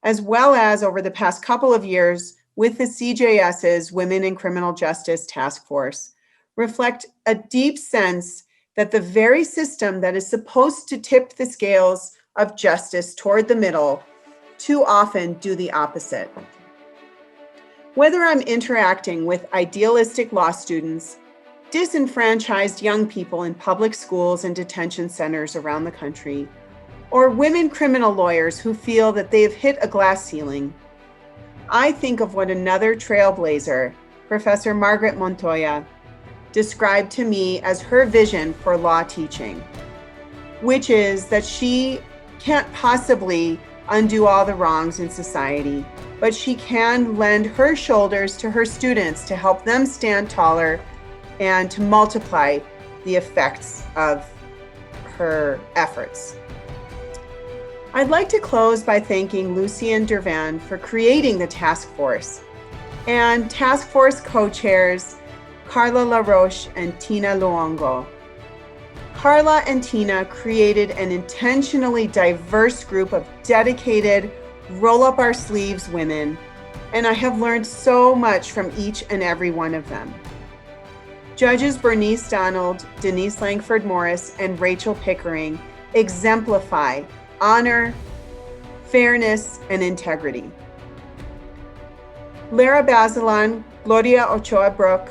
as well as over the past couple of years with the CJS's Women in Criminal Justice Task Force, reflect a deep sense that the very system that is supposed to tip the scales of justice toward the middle too often do the opposite. Whether I'm interacting with idealistic law students, disenfranchised young people in public schools and detention centers around the country, or women criminal lawyers who feel that they have hit a glass ceiling, I think of what another trailblazer, Professor Margaret Montoya, described to me as her vision for law teaching, which is that she can't possibly undo all the wrongs in society, but she can lend her shoulders to her students to help them stand taller and to multiply the effects of her efforts. I'd like to close by thanking Lucien Dervan for creating the task force and task force co-chairs Carla LaRoche and Tina Luongo. Carla and Tina created an intentionally diverse group of dedicated, roll-up-our-sleeves women, and I have learned so much from each and every one of them. Judges Bernice Donald, Denise Langford Morris, and Rachel Pickering exemplify honor, fairness, and integrity. Lara Bazelon, Gloria Ochoa Brook,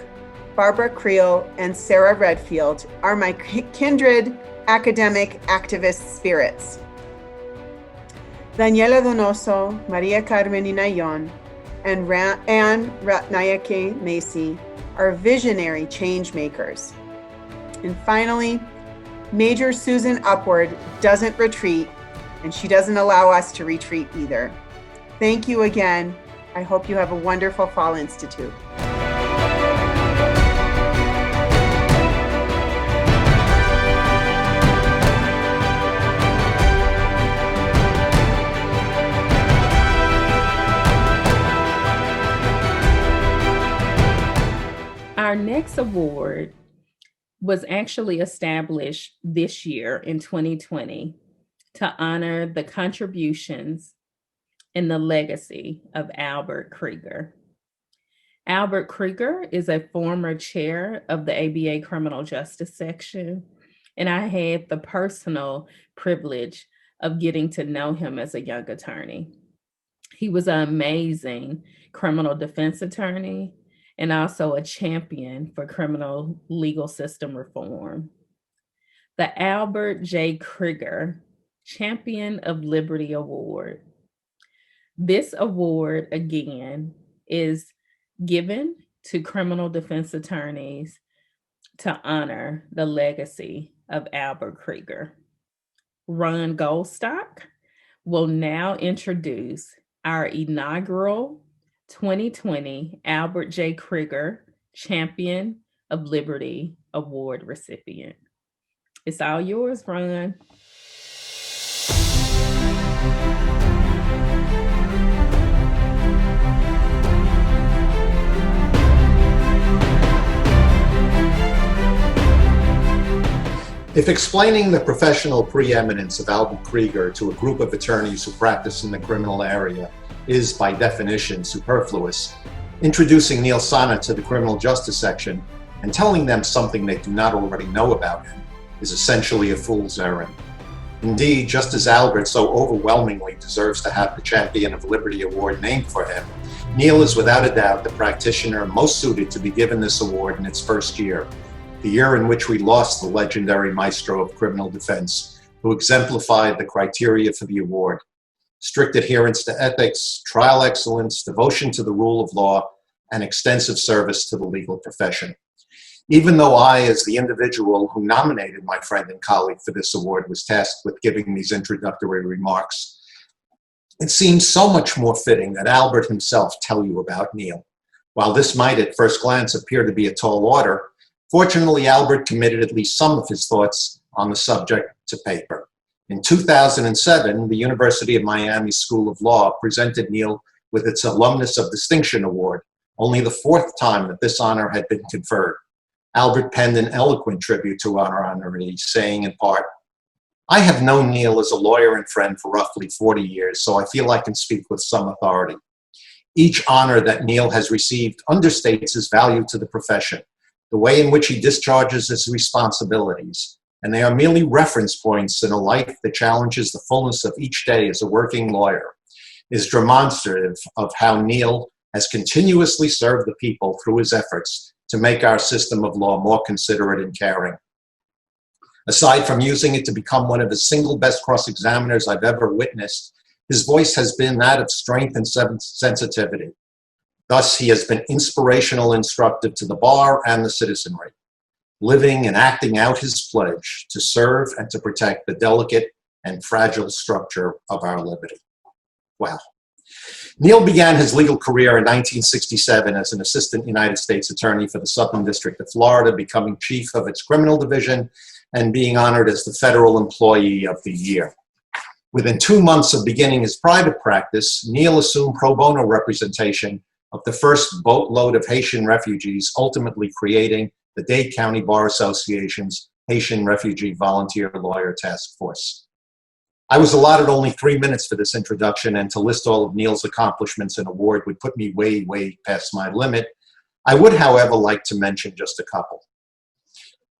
Barbara Creel, and Sarah Redfield are my kindred academic activist spirits. Daniela Donoso, Maria Carmen Inayon, and Anne Ratnayake Macy are visionary change makers. And finally, Major Susan Upward doesn't retreat, and she doesn't allow us to retreat either. Thank you again. I hope you have a wonderful Fall Institute. Our next award was actually established this year in 2020 to honor the contributions and the legacy of Albert Krieger. Albert Krieger is a former chair of the ABA Criminal Justice Section, and I had the personal privilege of getting to know him as a young attorney. He was an amazing criminal defense attorney and also a champion for criminal legal system reform. The Albert J. Krieger Champion of Liberty Award. This award, again, is given to criminal defense attorneys to honor the legacy of Albert Krieger. Ron Goldstock will now introduce our inaugural 2020 Albert J. Krieger Champion of Liberty Award recipient. It's all yours, Ron. If explaining the professional preeminence of Albert Krieger to a group of attorneys who practice in the criminal area is, by definition, superfluous, introducing Neal Sonnett to the criminal justice section and telling them something they do not already know about him is essentially a fool's errand. Indeed, just as Albert so overwhelmingly deserves to have the Champion of Liberty Award named for him, Neal is without a doubt the practitioner most suited to be given this award in its first year, the year in which we lost the legendary maestro of criminal defense, who exemplified the criteria for the award: strict adherence to ethics, trial excellence, devotion to the rule of law, and extensive service to the legal profession. Even though I, as the individual who nominated my friend and colleague for this award, was tasked with giving these introductory remarks, it seems so much more fitting that Albert himself tell you about Neal. While this might at first glance appear to be a tall order, fortunately, Albert committed at least some of his thoughts on the subject to paper. In 2007, the University of Miami School of Law presented Neal with its Alumnus of Distinction Award, only the fourth time that this honor had been conferred. Albert penned an eloquent tribute to our honoree, saying in part, "I have known Neal as a lawyer and friend for roughly 40 years, so I feel I can speak with some authority. Each honor that Neal has received understates his value to the profession, the way in which he discharges his responsibilities, and they are merely reference points in a life that challenges the fullness of each day as a working lawyer, is demonstrative of how Neal has continuously served the people through his efforts to make our system of law more considerate and caring. Aside from using it to become one of the single best cross-examiners I've ever witnessed, his voice has been that of strength and sensitivity. Thus, he has been inspirational and instructive to the bar and the citizenry, living and acting out his pledge to serve and to protect the delicate and fragile structure of our liberty. Wow. Neal began his legal career in 1967 as an assistant United States attorney for the Southern District of Florida, becoming chief of its criminal division and being honored as the Federal Employee of the Year. Within 2 months of beginning his private practice, Neal assumed pro bono representation of the first boatload of Haitian refugees, ultimately creating the Dade County Bar Association's Haitian Refugee Volunteer Lawyer Task Force. I was allotted only 3 minutes for this introduction, and to list all of Neal's accomplishments and award would put me way, way past my limit. I would, however, like to mention just a couple.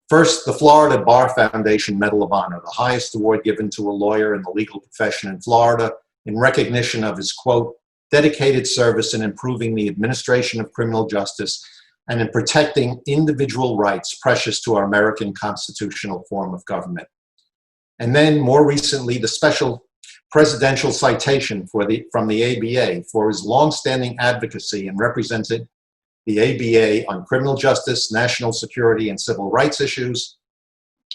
First, the Florida Bar Foundation Medal of Honor, the highest award given to a lawyer in the legal profession in Florida in recognition of his, quote, dedicated service in improving the administration of criminal justice and in protecting individual rights precious to our American constitutional form of government. And then, more recently, the special presidential citation from the ABA for his longstanding advocacy and represented the ABA on criminal justice, national security, and civil rights issues,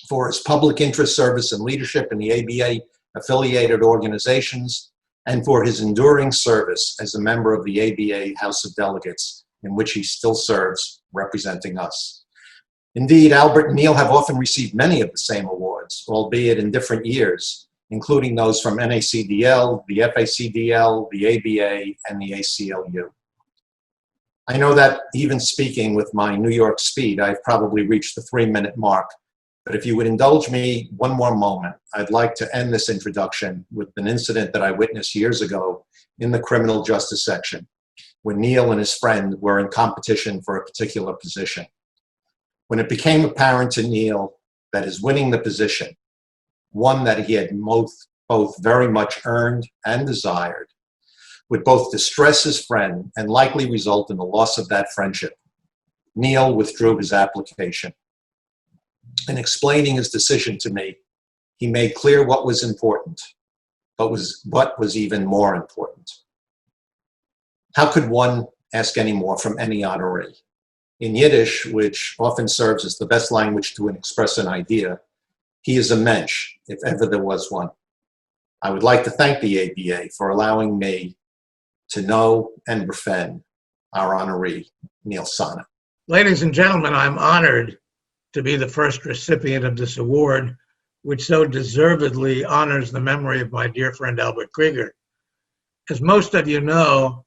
for his public interest service and leadership in the ABA-affiliated organizations, and for his enduring service as a member of the ABA House of Delegates, in which he still serves, representing us. Indeed, Albert and Neal have often received many of the same awards, albeit in different years, including those from NACDL, the FACDL, the ABA, and the ACLU. I know that even speaking with my New York speed, I've probably reached the 3-minute mark, but if you would indulge me one more moment, I'd like to end this introduction with an incident that I witnessed years ago in the criminal justice section, when Neal and his friend were in competition for a particular position. When it became apparent to Neal that his winning the position, one that he had both very much earned and desired, would both distress his friend and likely result in the loss of that friendship, Neal withdrew his application. In explaining his decision to me, he made clear what was important, but what was even more important. How could one ask any more from any honoree? In Yiddish, which often serves as the best language to express an idea, he is a mensch, if ever there was one. I would like to thank the ABA for allowing me to know and befriend our honoree, Neal Sonnett. Ladies and gentlemen, I'm honored to be the first recipient of this award, which so deservedly honors the memory of my dear friend Albert Krieger. As most of you know,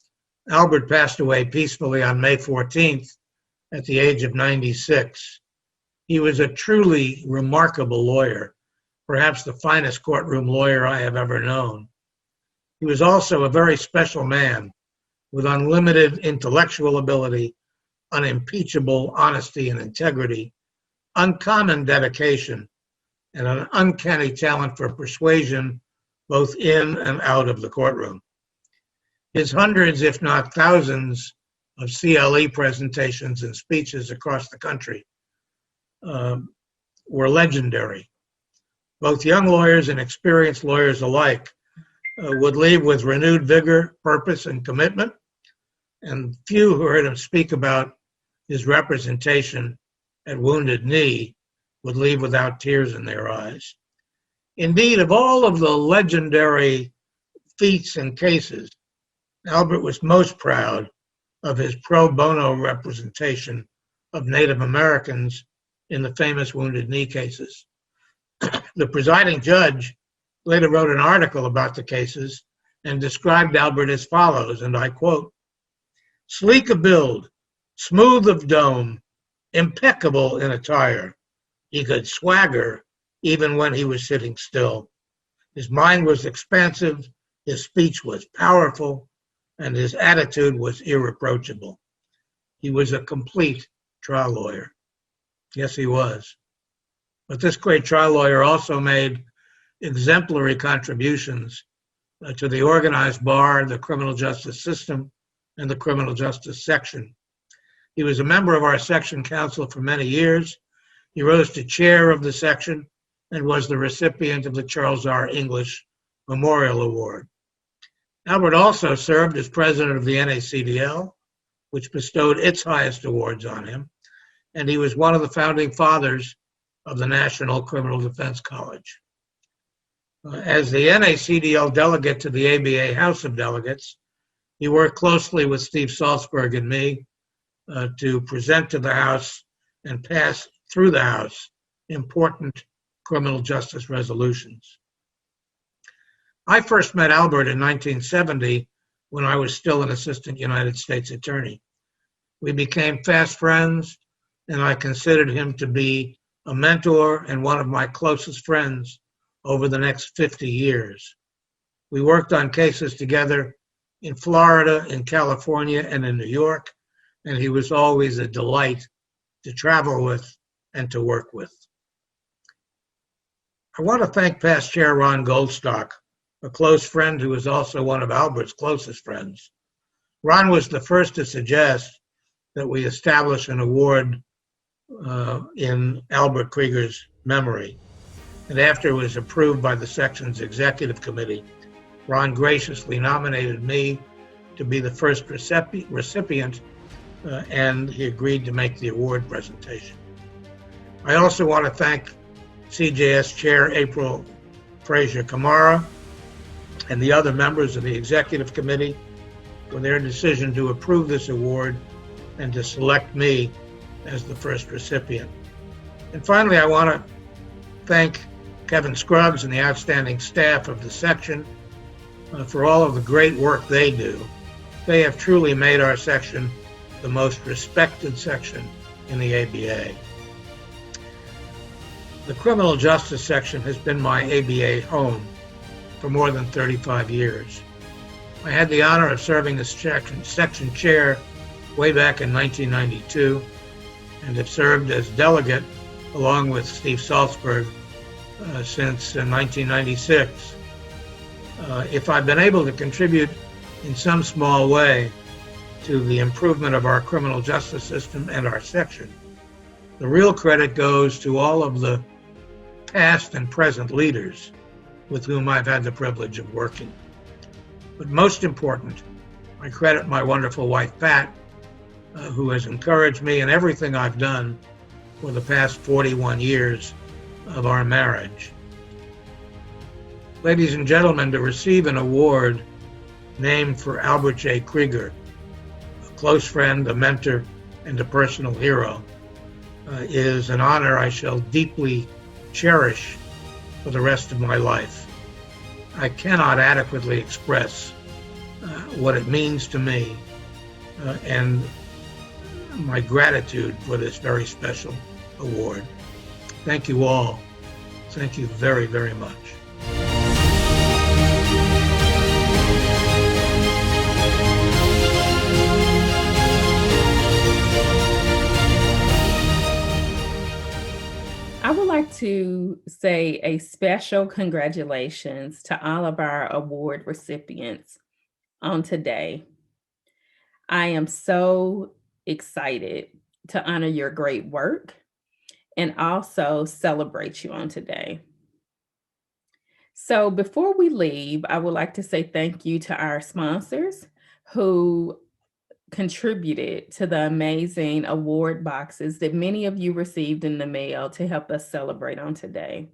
Albert passed away peacefully on May 14th at the age of 96. He was a truly remarkable lawyer, perhaps the finest courtroom lawyer I have ever known. He was also a very special man with unlimited intellectual ability, unimpeachable honesty and integrity, uncommon dedication, and an uncanny talent for persuasion both in and out of the courtroom. His hundreds, if not thousands, of CLE presentations and speeches across the country were legendary. Both young lawyers and experienced lawyers alike would leave with renewed vigor, purpose, and commitment, and few who heard him speak about his representation at Wounded Knee would leave without tears in their eyes. Indeed, of all of the legendary feats and cases, Albert was most proud of his pro bono representation of Native Americans in the famous Wounded Knee cases. The presiding judge later wrote an article about the cases and described Albert as follows, and I quote, "Sleek of build, smooth of dome, impeccable in attire. He could swagger even when he was sitting still. His mind was expansive, his speech was powerful, and his attitude was irreproachable. He was a complete trial lawyer." Yes, he was. But this great trial lawyer also made exemplary contributions to the organized bar, the criminal justice system, and the criminal justice section. He was a member of our section council for many years. He rose to chair of the section and was the recipient of the Charles R. English Memorial Award. Albert also served as president of the NACDL, which bestowed its highest awards on him, and he was one of the founding fathers of the National Criminal Defense College. As the NACDL delegate to the ABA House of Delegates, he worked closely with Steve Salzberg and me to present to the House and pass through the House important criminal justice resolutions. I first met Albert in 1970 when I was still an assistant United States attorney. We became fast friends, and I considered him to be a mentor and one of my closest friends over the next 50 years. We worked on cases together in Florida, in California, and in New York, and he was always a delight to travel with and to work with. I want to thank past Chair Ron Goldstock, a close friend who was also one of Albert's closest friends. Ron was the first to suggest that we establish an award in Albert Krieger's memory. And after it was approved by the section's executive committee, Ron graciously nominated me to be the first recipient, and he agreed to make the award presentation. I also want to thank CJS Chair April Frazier Camara and the other members of the executive committee for their decision to approve this award and to select me as the first recipient. And finally, I want to thank Kevin Scruggs and the outstanding staff of the section for all of the great work they do. They have truly made our section the most respected section in the ABA. The criminal justice section has been my ABA home for more than 35 years. I had the honor of serving as section chair way back in 1992 and have served as delegate along with Steve Salzberg since 1996. If I've been able to contribute in some small way to the improvement of our criminal justice system and our section, the real credit goes to all of the past and present leaders with whom I've had the privilege of working. But most important, I credit my wonderful wife, Pat, who has encouraged me in everything I've done for the past 41 years of our marriage. Ladies and gentlemen, to receive an award named for Albert J. Krieger, a close friend, a mentor, and a personal hero, is an honor I shall deeply cherish for the rest of my life. I cannot adequately express what it means to me and my gratitude for this very special award. Thank you all. Thank you very, very much. I would like to say a special congratulations to all of our award recipients on today. I am so excited to honor your great work and also celebrate you on today. So before we leave, I would like to say thank you to our sponsors who contributed to the amazing award boxes that many of you received in the mail to help us celebrate on today.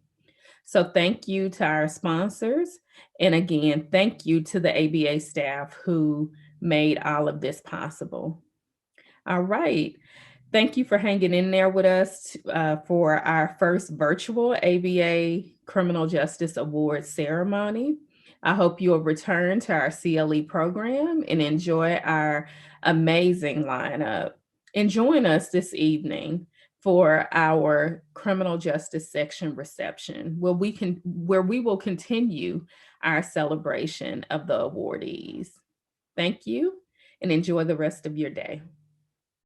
So thank you to our sponsors. And again, thank you to the ABA staff who made all of this possible. All right. Thank you for hanging in there with us for our first virtual ABA Criminal Justice Awards Ceremony. I hope you'll return to our CLE program and enjoy our amazing lineup. And join us this evening for our criminal justice section reception, where we will continue our celebration of the awardees. Thank you and enjoy the rest of your day.